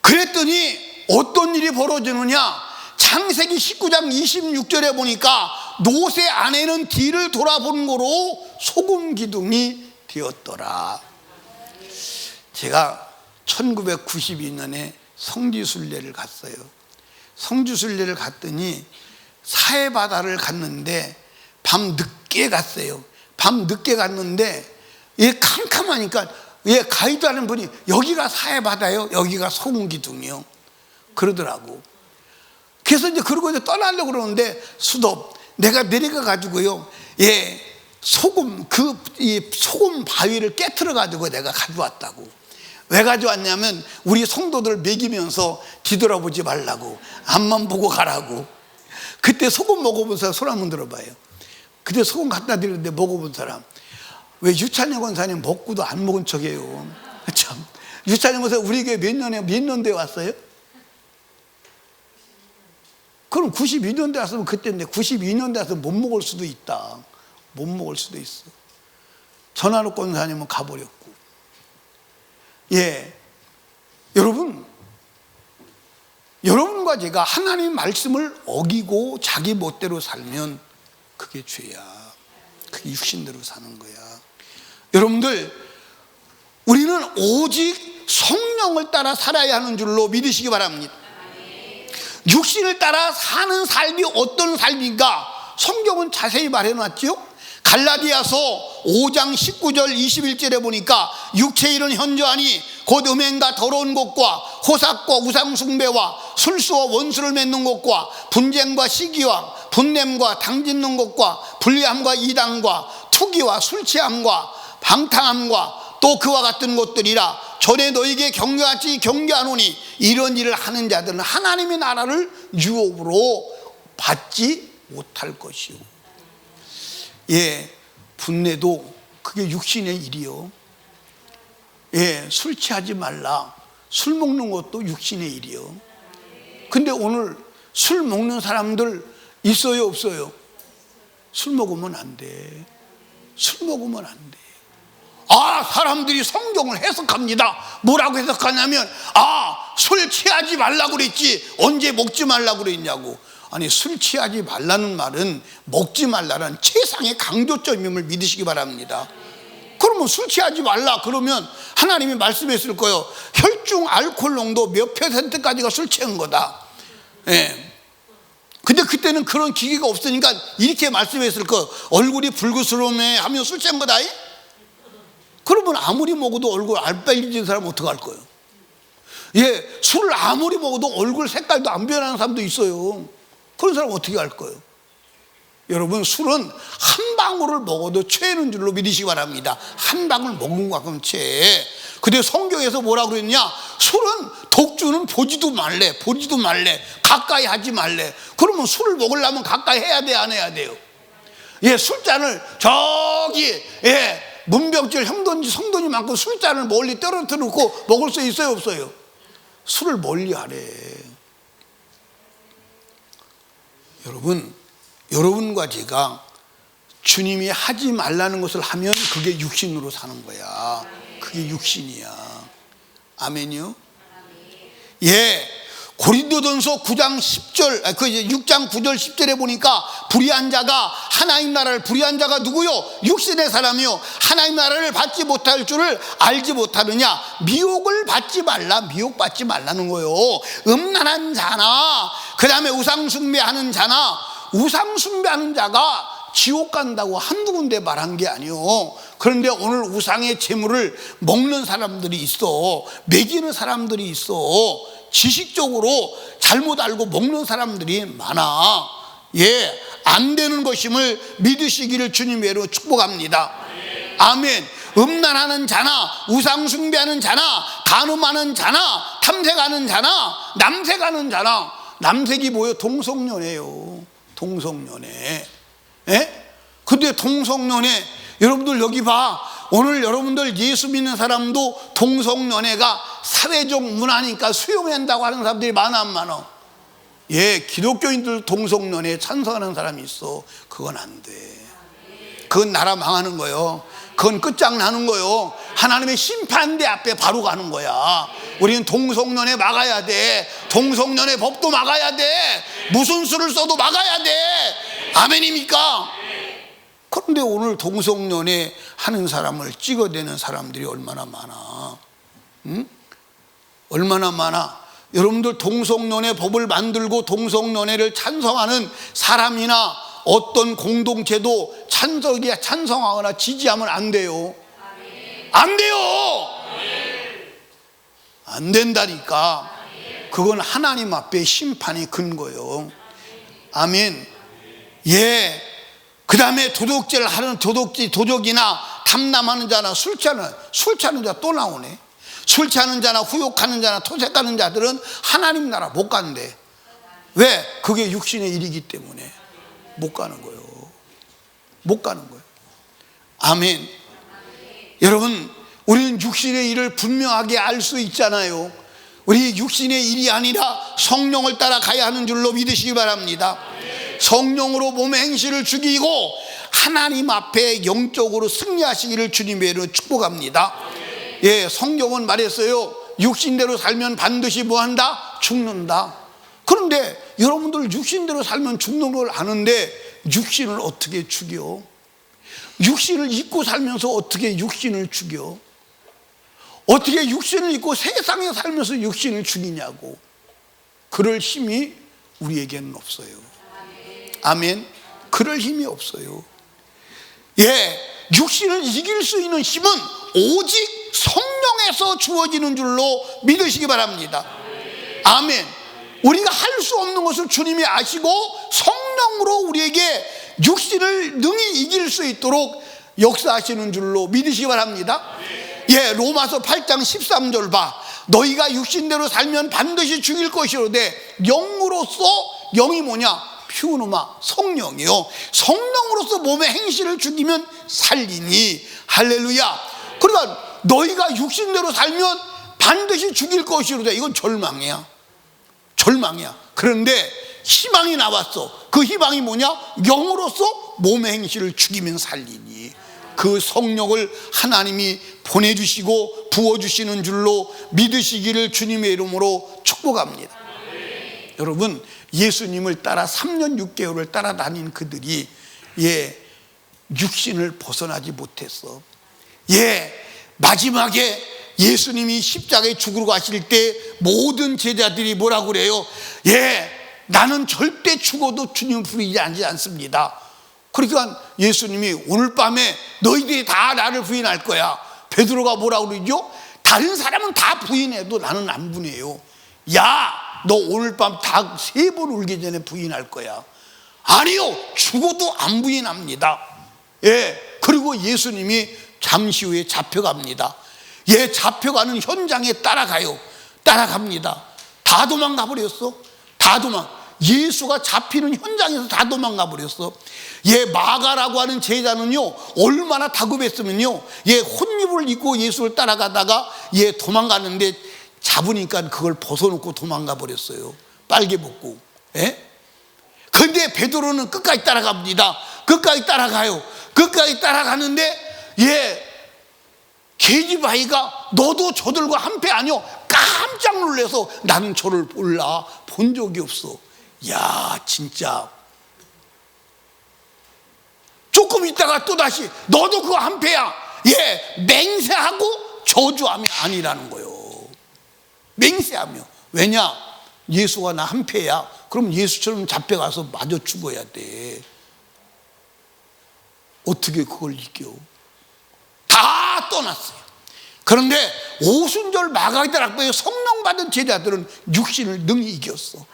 그랬더니 어떤 일이 벌어지느냐, 창세기 19장 26절에 보니까 롯의 아내는 뒤를 돌아보는 거로 소금 기둥이 되었더라. 제가 1992년에 성지순례를 갔어요. 성지순례를 갔더니 사해바다를 갔는데 밤 늦게 갔어요. 밤 늦게 갔는데 예, 캄캄하니까 예, 가이드 하는 분이 여기가 사해바다요, 여기가 소금 기둥이요 그러더라고. 그래서 이제 그러고 이제 떠나려고 그러는데 수도 내가 내려가 가지고요, 예, 소금 바위를 깨트려 가지고 내가 가져왔다고. 왜 가져왔냐면 우리 성도들 먹이면서 뒤돌아보지 말라고, 앞만 보고 가라고. 그때 소금 먹어본 사람 손 한번 들어봐요. 그때 소금 갖다 드렸는데 먹어본 사람. 왜 유찬영 권사님 먹고도 안 먹은 척이에요? 참, 유찬영 권사 우리 교회 몇 년대에 왔어요? 그럼 92년대 왔으면 그때인데 92년대 와서 못 먹을 수도 있다. 못 먹을 수도 있어. 전화로 권사님은 가버렸고. 예, 여러분과 제가 하나님 말씀을 어기고 자기 멋대로 살면 그게 죄야. 그게 육신대로 사는 거야. 여러분들, 우리는 오직 성령을 따라 살아야 하는 줄로 믿으시기 바랍니다. 육신을 따라 사는 삶이 어떤 삶인가? 성경은 자세히 말해놨죠. 갈라디아서 5장 19절 21절에 보니까 육체의 일은 현저하니 곧 음행과 더러운 것과 호삭과 우상숭배와 술수와 원수를 맺는 것과 분쟁과 시기와 분냄과 당짓는 것과 불리함과 이단과 투기와 술취함과 방탕함과 또 그와 같은 것들이라. 전에 너에게 경계하지 경계하노니 이런 일을 하는 자들은 하나님의 나라를 유업으로 받지 못할 것이요. 예, 분내도 그게 육신의 일이요. 예, 술 취하지 말라. 술 먹는 것도 육신의 일이요. 근데 오늘 술 먹는 사람들 있어요, 없어요? 술 먹으면 안 돼. 술 먹으면 안 돼. 사람들이 성경을 해석합니다. 뭐라고 해석하냐면, 술 취하지 말라고 그랬지 언제 먹지 말라고 그랬냐고. 아니, 술 취하지 말라는 말은 먹지 말라는 최상의 강조점임을 믿으시기 바랍니다. 그러면 술 취하지 말라 그러면 하나님이 말씀했을 거예요. 혈중 알코올 농도 몇 %까지가 술 취한 거다. 예. 근데 그때는 그런 기계가 없으니까 이렇게 말씀했을 거예요. 얼굴이 붉으스러움에 하면 술 취한 거다. 그러면 아무리 먹어도 얼굴 안 빨개진 사람은 어떡할 거예요? 예, 술을 아무리 먹어도 얼굴 색깔도 안 변하는 사람도 있어요. 그런 사람 어떻게 할 거예요? 여러분, 술은 한 방울을 먹어도 취하는 줄로 믿으시기 바랍니다. 한 방울 먹은 것 같으면 취해. 근데 성경에서 뭐라고 그랬냐? 술은 독주는 보지도 말래, 보지도 말래, 가까이 하지 말래. 그러면 술을 먹으려면 가까이 해야 돼, 안 해야 돼요? 예, 술잔을 저기 문병철 형돈지 성돈이만큼 술잔을 멀리 떨어뜨려 놓고 먹을 수 있어요, 없어요? 술을 멀리 하래. 여러분과 제가 주님이 하지 말라는 것을 하면 그게 육신으로 사는 거야. 그게 육신이야. 아멘이요? 예, 고린도전서 9장 10절, 그 6장 9절 10절에 보니까 불의한 자가 하나님 나라를, 불의한 자가 누구요? 육신의 사람이요. 하나님 나라를 받지 못할 줄을 알지 못하느냐. 미혹을 받지 말라. 미혹받지 말라는 거요. 음란한 자나, 그 다음에 우상 숭배하는 자나, 우상 숭배하는 자가 지옥 간다고 한두 군데 말한 게 아니요. 그런데 오늘 우상의 재물을 먹는 사람들이 있어. 먹이는 사람들이 있어. 지식적으로 잘못 알고 먹는 사람들이 많아. 예, 안 되는 것임을 믿으시기를 주님의 이름으로 축복합니다. 아멘. 음란하는 자나, 우상 숭배하는 자나, 간음하는 자나, 탐색하는 자나, 남색하는 자나. 남색이 뭐예요? 동성연애예요. 동성연애. 예? 근데 동성연애, 여러분들 여기 봐. 오늘 여러분들 예수 믿는 사람도 동성연애가 사회적 문화니까 수용한다고 하는 사람들이 많아 안 많아? 예, 기독교인들 동성연애에 찬성하는 사람이 있어. 그건 안 돼. 그건 나라 망하는 거예요. 그건 끝장나는 거예요. 하나님의 심판대 앞에 바로 가는 거야. 우리는 동성연애 막아야 돼. 동성연애 법도 막아야 돼. 무슨 수를 써도 막아야 돼. 아멘입니까? 그런데 오늘 동성연애 하는 사람을 찍어대는 사람들이 얼마나 많아. 응? 얼마나 많아. 여러분들 동성연애 법을 만들고 동성연애를 찬성하는 사람이나 어떤 공동체도 찬성하거나 지지하면 안 돼요. 안 돼요. 안 된다니까. 그건 하나님 앞에 심판이 근거예요. 아멘. 예. 그 다음에 도둑질을 하는 도둑이나 탐남하는 자나 술 취하는 자 또 나오네. 술 취하는 자나 후욕하는 자나 토색하는 자들은 하나님 나라 못 간대. 왜? 그게 육신의 일이기 때문에 못 가는 거예요. 못 가는 거예요. 아멘. 여러분, 우리는 육신의 일을 분명하게 알 수 있잖아요. 우리 육신의 일이 아니라 성령을 따라가야 하는 줄로 믿으시기 바랍니다. 성령으로 몸의 행실을 죽이고 하나님 앞에 영적으로 승리하시기를 주님의 이름으로 축복합니다. 예, 성경은 말했어요. 육신대로 살면 반드시 뭐한다? 죽는다. 그런데 여러분들 육신대로 살면 죽는 걸 아는데 육신을 어떻게 죽여? 육신을 잊고 살면서 어떻게 육신을 죽여? 어떻게 육신을 잊고 세상에 살면서 육신을 죽이냐고. 그럴 힘이 우리에게는 없어요. 아멘. 그럴 힘이 없어요. 예, 육신을 이길 수 있는 힘은 오직 성령에서 주어지는 줄로 믿으시기 바랍니다. 아멘. 우리가 할 수 없는 것을 주님이 아시고 성령으로 우리에게 육신을 능히 이길 수 있도록 역사하시는 줄로 믿으시기 바랍니다. 예, 로마서 8장 13절 봐. 너희가 육신대로 살면 반드시 죽일 것이로되 영으로서, 영이 뭐냐? 퓨노마, 성령이요. 성령으로서 몸의 행실을 죽이면 살리니. 할렐루야. 그러니까 너희가 육신대로 살면 반드시 죽일 것이로되, 이건 절망이야. 절망이야. 그런데 희망이 나왔어. 그 희망이 뭐냐? 영으로서 몸의 행실을 죽이면 살리니. 그 성령을 하나님이 보내주시고 부어주시는 줄로 믿으시기를 주님의 이름으로 축복합니다. 여러분, 예수님을 따라 3년 6개월을 따라다닌 그들이 육신을 벗어나지 못했어. 마지막에 예수님이 십자가에 죽으러 가실 때 모든 제자들이 뭐라고 그래요? 나는 절대 죽어도 주님 부인하지 않습니다. 그러니까 예수님이 오늘 밤에 너희들이 다 나를 부인할 거야. 베드로가 뭐라고 그러죠? 다른 사람은 다 부인해도 나는 안 부인해요. 야, 너 오늘 밤 다 3번 울기 전에 부인할 거야. 아니요, 죽어도 안 부인합니다. 그리고 예수님이 잠시 후에 잡혀갑니다. 잡혀가는 현장에 따라갑니다. 다 도망가 버렸어. 다 예수가 잡히는 현장에서 다 도망가 버렸어. 마가라고 하는 제자는요, 얼마나 다급했으면요, 혼입을 입고 예수를 따라가다가 도망가는데 잡으니까 그걸 벗어놓고 도망가 버렸어요. 빨개 벗고. 근데 베드로는 끝까지 따라갑니다. 끝까지 따라가요. 끝까지 따라가는데 계집아이가 너도 저들과 한패 아니오? 깜짝 놀라서 나는 저를 몰라, 본 적이 없어. 야, 진짜. 조금 있다가 또다시 너도 그거 한패야. 예, 맹세하고 저주하면 아니라는 거예요. 맹세하며. 왜냐? 예수가 나 한패야. 그럼 예수처럼 잡혀가서 맞아 죽어야 돼. 어떻게 그걸 이겨? 다 떠났어요. 그런데 오순절 마가다락 학교에 성령 받은 제자들은 육신을 능히 이겼어.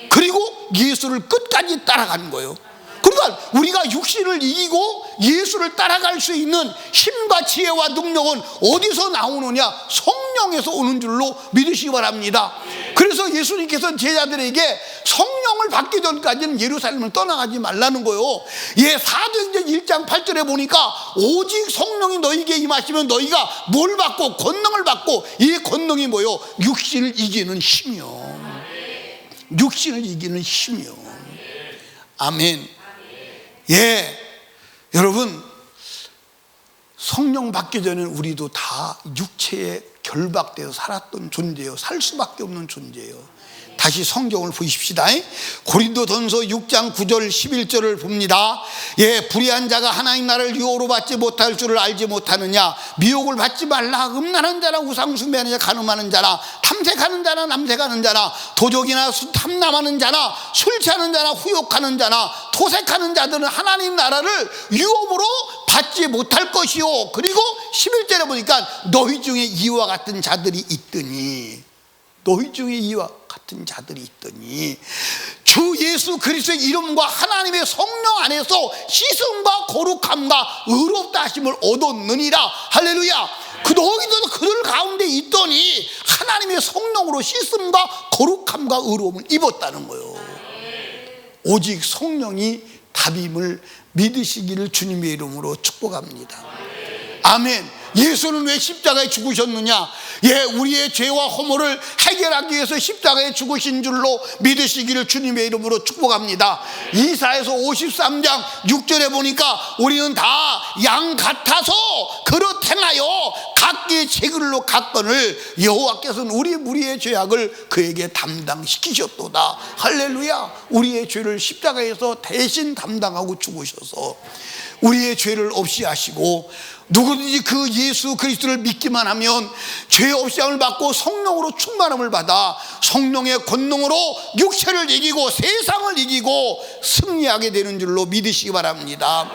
그리고 예수를 끝까지 따라간 거예요. 그러니까 우리가 육신을 이기고 예수를 따라갈 수 있는 힘과 지혜와 능력은 어디서 나오느냐? 성령에서 오는 줄로 믿으시기 바랍니다. 그래서 예수님께서는 제자들에게 성령을 받기 전까지는 예루살렘을 떠나가지 말라는 거예요. 예, 사도행전 1장 8절에 보니까 오직 성령이 너희에게 임하시면 너희가 뭘 받고? 권능을 받고. 이 권능이 뭐요? 육신을 이기는 힘이요. 육신을 이기는 힘이요. 아멘. 예, 여러분, 성령 받기 전에는 우리도 다 육체에 결박되어 살았던 존재예요. 살 수밖에 없는 존재예요. 다시 성경을 보십시다. 고린도전서 6장 9절 11절을 봅니다. 예, 불의한 자가 하나님 나라를 유혹으로 받지 못할 줄을 알지 못하느냐? 미혹을 받지 말라. 음란한 자나 우상숭배하는 자, 간음하는 자나 탐색하는 자나 남색하는 자나 도적이나 탐남하는 자나 술 취하는 자나 후욕하는 자나 토색하는 자들은 하나님 나라를 유혹으로 받지 못할 것이요. 그리고 11절에 보니까 너희 중에 이와 같은 자들이 있더니, 너희 중에 이와 같은 자들이 있더니 주 예수 그리스도의 이름과 하나님의 성령 안에서 씻음과 거룩함과 의롭다 하심을 얻었느니라. 할렐루야. 그 너희도 그들 가운데 있더니 하나님의 성령으로 씻음과 거룩함과 의로움을 입었다는 거예요. 오직 성령이 답임을 믿으시기를 주님의 이름으로 축복합니다. 아멘. 예수는 왜 십자가에 죽으셨느냐? 예, 우리의 죄와 허물을 해결하기 위해서 십자가에 죽으신 줄로 믿으시기를 주님의 이름으로 축복합니다. 이사야서 53장 6절에 보니까 우리는 다 양 같아서 그릇 행하여 각기 제 길로 갔거늘 여호와께서는 우리 무리의 죄악을 그에게 담당시키셨도다. 할렐루야. 우리의 죄를 십자가에서 대신 담당하고 죽으셔서 우리의 죄를 없이 하시고, 누구든지 그 예수 그리스도를 믿기만 하면 죄 없이 함을 받고 성령으로 충만함을 받아 성령의 권능으로 육체를 이기고 세상을 이기고 승리하게 되는 줄로 믿으시기 바랍니다.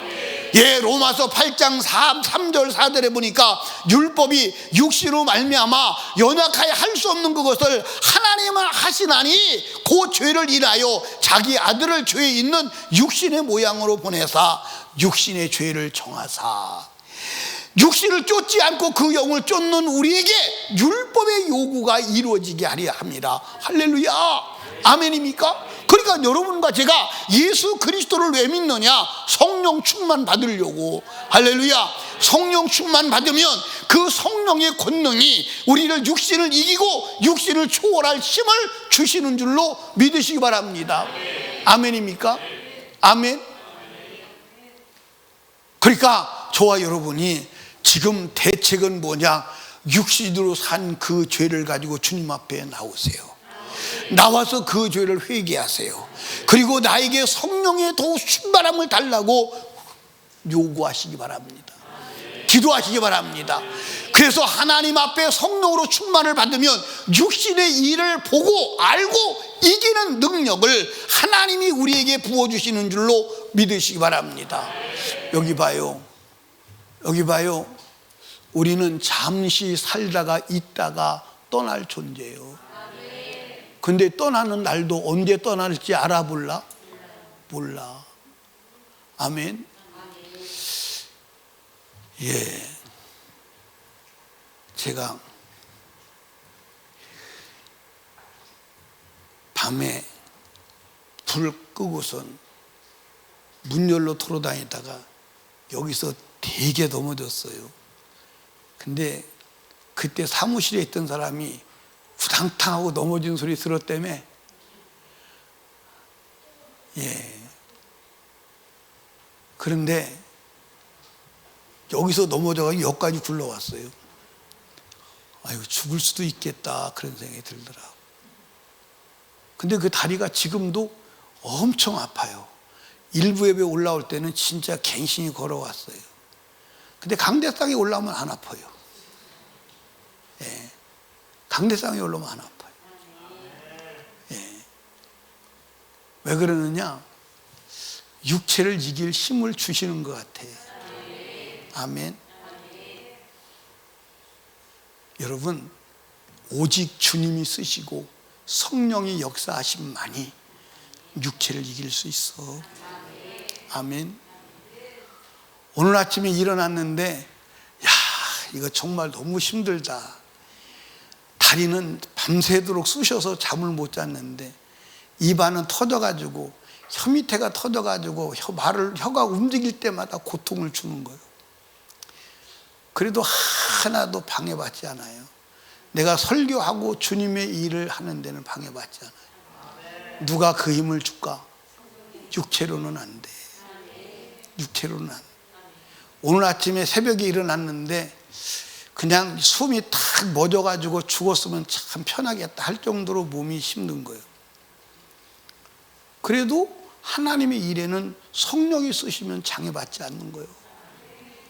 예, 로마서 8장 3절 4절에 보니까 율법이 육신으로 말미암아 연약하여 할 수 없는 그것을 하나님은 하시나니 그 죄를 인하여 자기 아들을 죄에 있는 육신의 모양으로 보내사 육신의 죄를 정하사, 육신을 쫓지 않고 그 영을 쫓는 우리에게 율법의 요구가 이루어지게 하려 합니다. 할렐루야. 아멘입니까? 그러니까 여러분과 제가 예수 그리스도를 왜 믿느냐? 성령 충만 받으려고. 할렐루야. 성령 충만 받으면 그 성령의 권능이 우리를 육신을 이기고 육신을 초월할 힘을 주시는 줄로 믿으시기 바랍니다. 아멘입니까? 아멘. 그러니까 저와 여러분이 지금 대책은 뭐냐? 육신으로 산 그 죄를 가지고 주님 앞에 나오세요. 나와서 그 죄를 회개하세요. 그리고 나에게 성령의 더욱 충만함을 달라고 요구하시기 바랍니다. 기도하시기 바랍니다. 그래서 하나님 앞에 성령으로 충만을 받으면 육신의 일을 보고 알고 이기는 능력을 하나님이 우리에게 부어주시는 줄로 믿으시기 바랍니다. 여기 봐요. 여기 봐요. 우리는 잠시 살다가 있다가 떠날 존재예요. 근데 떠나는 날도 언제 떠날지 알아볼라? 몰라. 아멘. 예. 제가 밤에 불 끄고선 문 열로 돌아다니다가 여기서 되게 넘어졌어요. 근데 그때 사무실에 있던 사람이 후당탕하고 넘어진 소리 들었다며. 예. 그런데 여기서 넘어져서 여기까지 굴러왔어요. 아이고 죽을 수도 있겠다 그런 생각이 들더라고. 근데 그 다리가 지금도 엄청 아파요. 일부 예배 올라올 때는 진짜 갱신이 걸어왔어요. 근데 강대상에 올라오면 안 아파요. 예. 강대상에 올라오면 안 아파요. 예. 왜 그러느냐? 육체를 이길 힘을 주시는 것 같아. 아멘. 여러분, 오직 주님이 쓰시고 성령이 역사하심만이 육체를 이길 수 있어. 아멘. 오늘 아침에 일어났는데 야, 이거 정말 너무 힘들다. 다리는 밤새도록 쑤셔서 잠을 못 잤는데 입안은 터져가지고 혀 밑에가 터져가지고 혀가 움직일 때마다 고통을 주는 거예요. 그래도 하나도 방해받지 않아요. 내가 설교하고 주님의 일을 하는 데는 방해받지 않아요. 누가 그 힘을 줄까? 육체로는 안 돼. 육체로는 안 돼. 오늘 아침에 새벽에 일어났는데 그냥 숨이 탁 멎어가지고 죽었으면 참 편하겠다 할 정도로 몸이 힘든 거예요. 그래도 하나님의 일에는 성령이 쓰시면 장애받지 않는 거예요.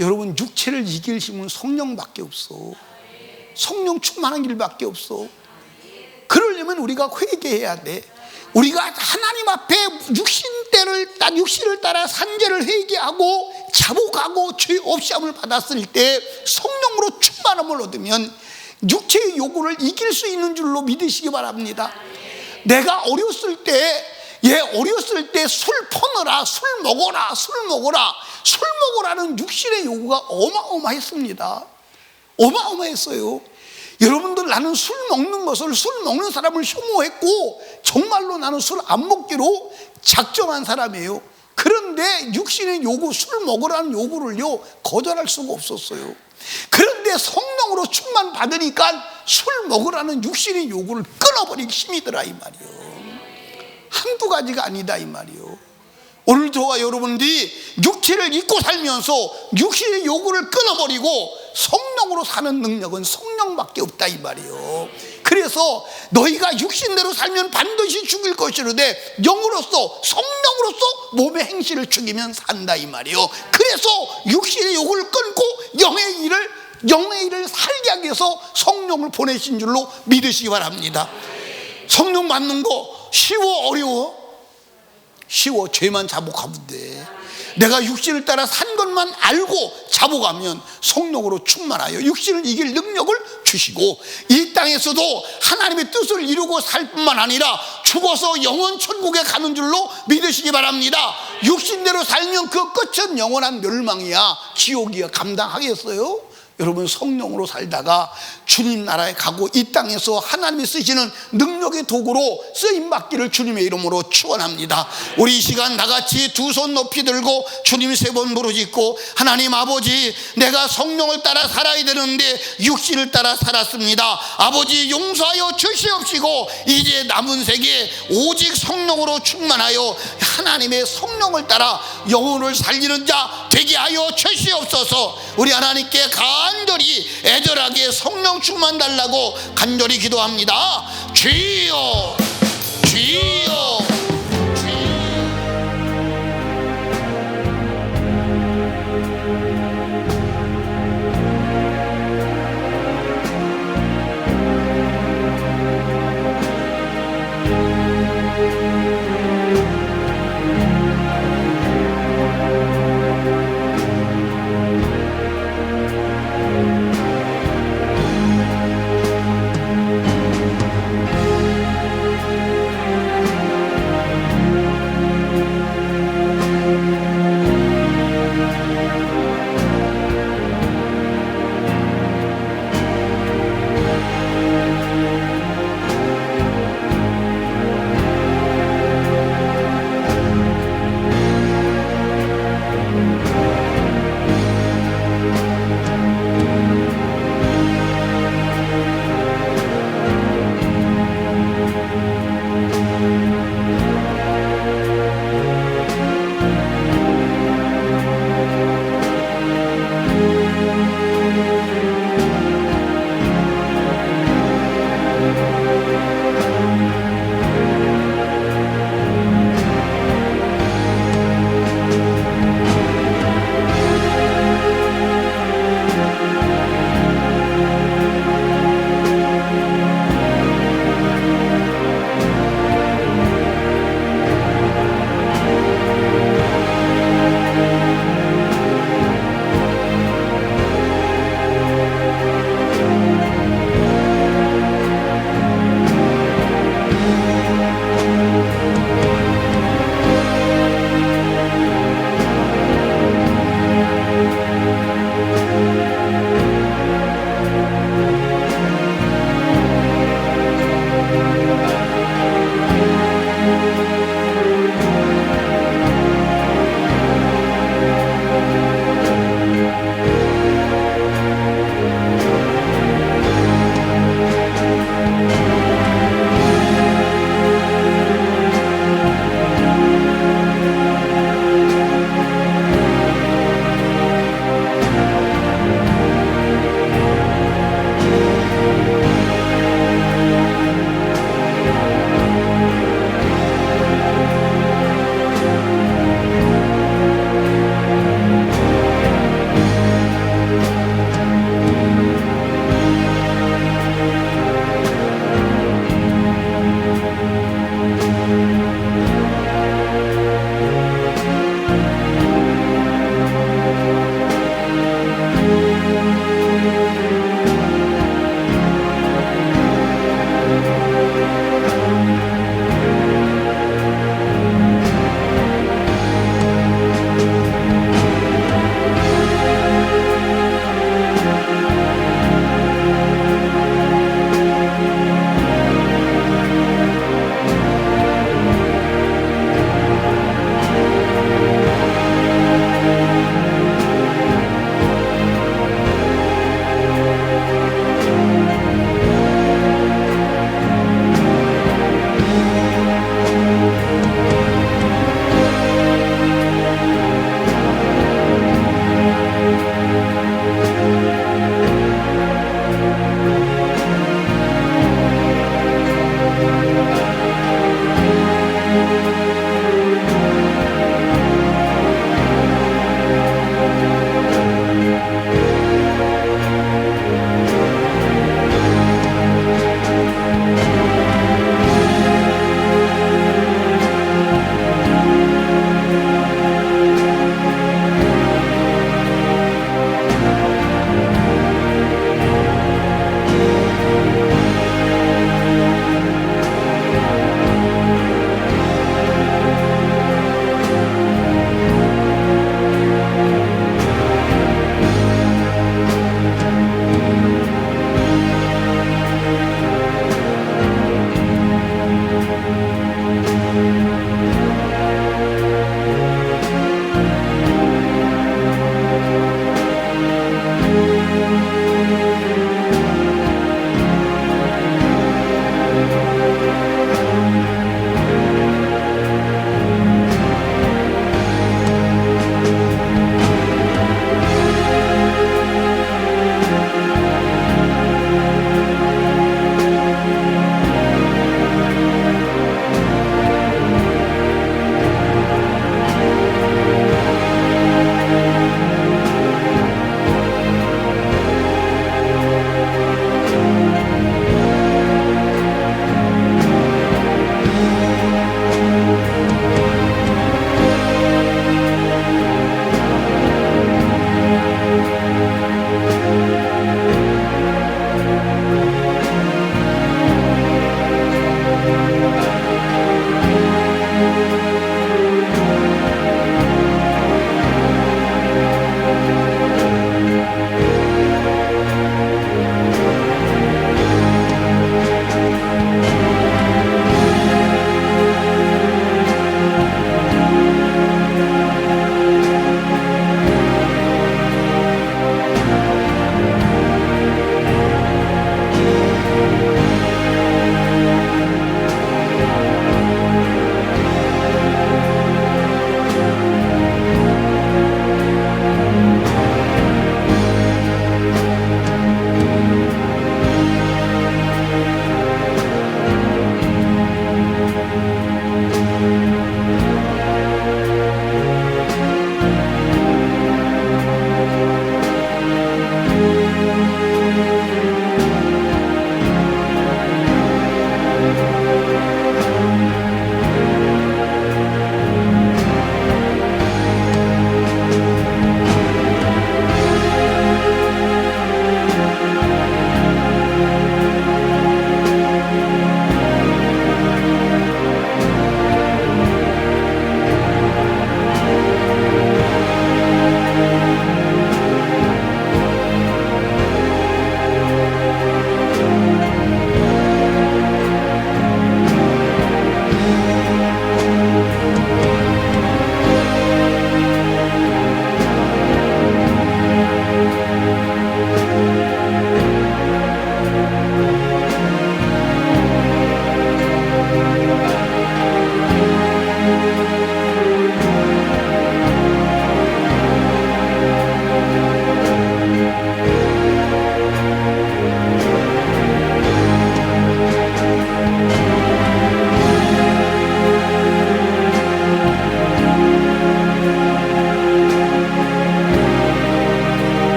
여러분, 육체를 이길 힘은 성령밖에 없어. 성령 충만한 길밖에 없어. 그러려면 우리가 회개해야 돼. 우리가 하나님 앞에 육신을 따라 산죄를 회개하고 자복하고 죄 없이함을 받았을 때 성령으로 충만함을 얻으면 육체의 요구를 이길 수 있는 줄로 믿으시기 바랍니다. 내가 어렸을 때 술 퍼느라 술 먹어라는 육신의 요구가 어마어마했습니다. 어마어마했어요. 여러분들, 나는 술 먹는 사람을 혐오했고 정말로 나는 술 안 먹기로 작정한 사람이에요. 그런데 육신의 요구, 술 먹으라는 요구를요 거절할 수가 없었어요. 그런데 성령으로 충만 받으니까 술 먹으라는 육신의 요구를 끊어버리기 힘이더라 이 말이에요. 한두 가지가 아니다 이 말이에요. 오늘 저와 여러분들이 육체를 잊고 살면서 육신의 요구를 끊어버리고 성령으로 사는 능력은 성령밖에 없다 이 말이에요. 그래서 너희가 육신대로 살면 반드시 죽일 것이로되 영으로서 성령으로서 몸의 행실을 죽이면 산다 이 말이에요. 그래서 육신의 요구를 끊고 영의 일을 살게 하기 위해서 성령을 보내신 줄로 믿으시기 바랍니다. 성령 받는 거 쉬워 어려워? 쉬워. 죄만 자복하면 돼. 내가 육신을 따라 산 것만 알고 자복하면 성령으로 충만하여 육신을 이길 능력을 주시고 이 땅에서도 하나님의 뜻을 이루고 살 뿐만 아니라 죽어서 영원 천국에 가는 줄로 믿으시기 바랍니다. 육신대로 살면 그 끝은 영원한 멸망이야. 지옥이야. 감당하겠어요? 여러분, 성령으로 살다가 주님 나라에 가고 이 땅에서 하나님이 쓰시는 능력의 도구로 쓰임받기를 주님의 이름으로 축원합니다. 우리 이 시간 다같이 두 손 높이 들고 주님 3번 부르짖고, 하나님 아버지, 내가 성령을 따라 살아야 되는데 육신을 따라 살았습니다. 아버지, 용서하여 주시옵시고 이제 남은 세계 오직 성령으로 충만하여 하나님의 성령을 따라 영혼을 살리는 자 되게 하여 주시옵소서. 우리 하나님께 간절히 애절하게 성령 충만 달라고 간절히 기도합니다. 주여, 주여.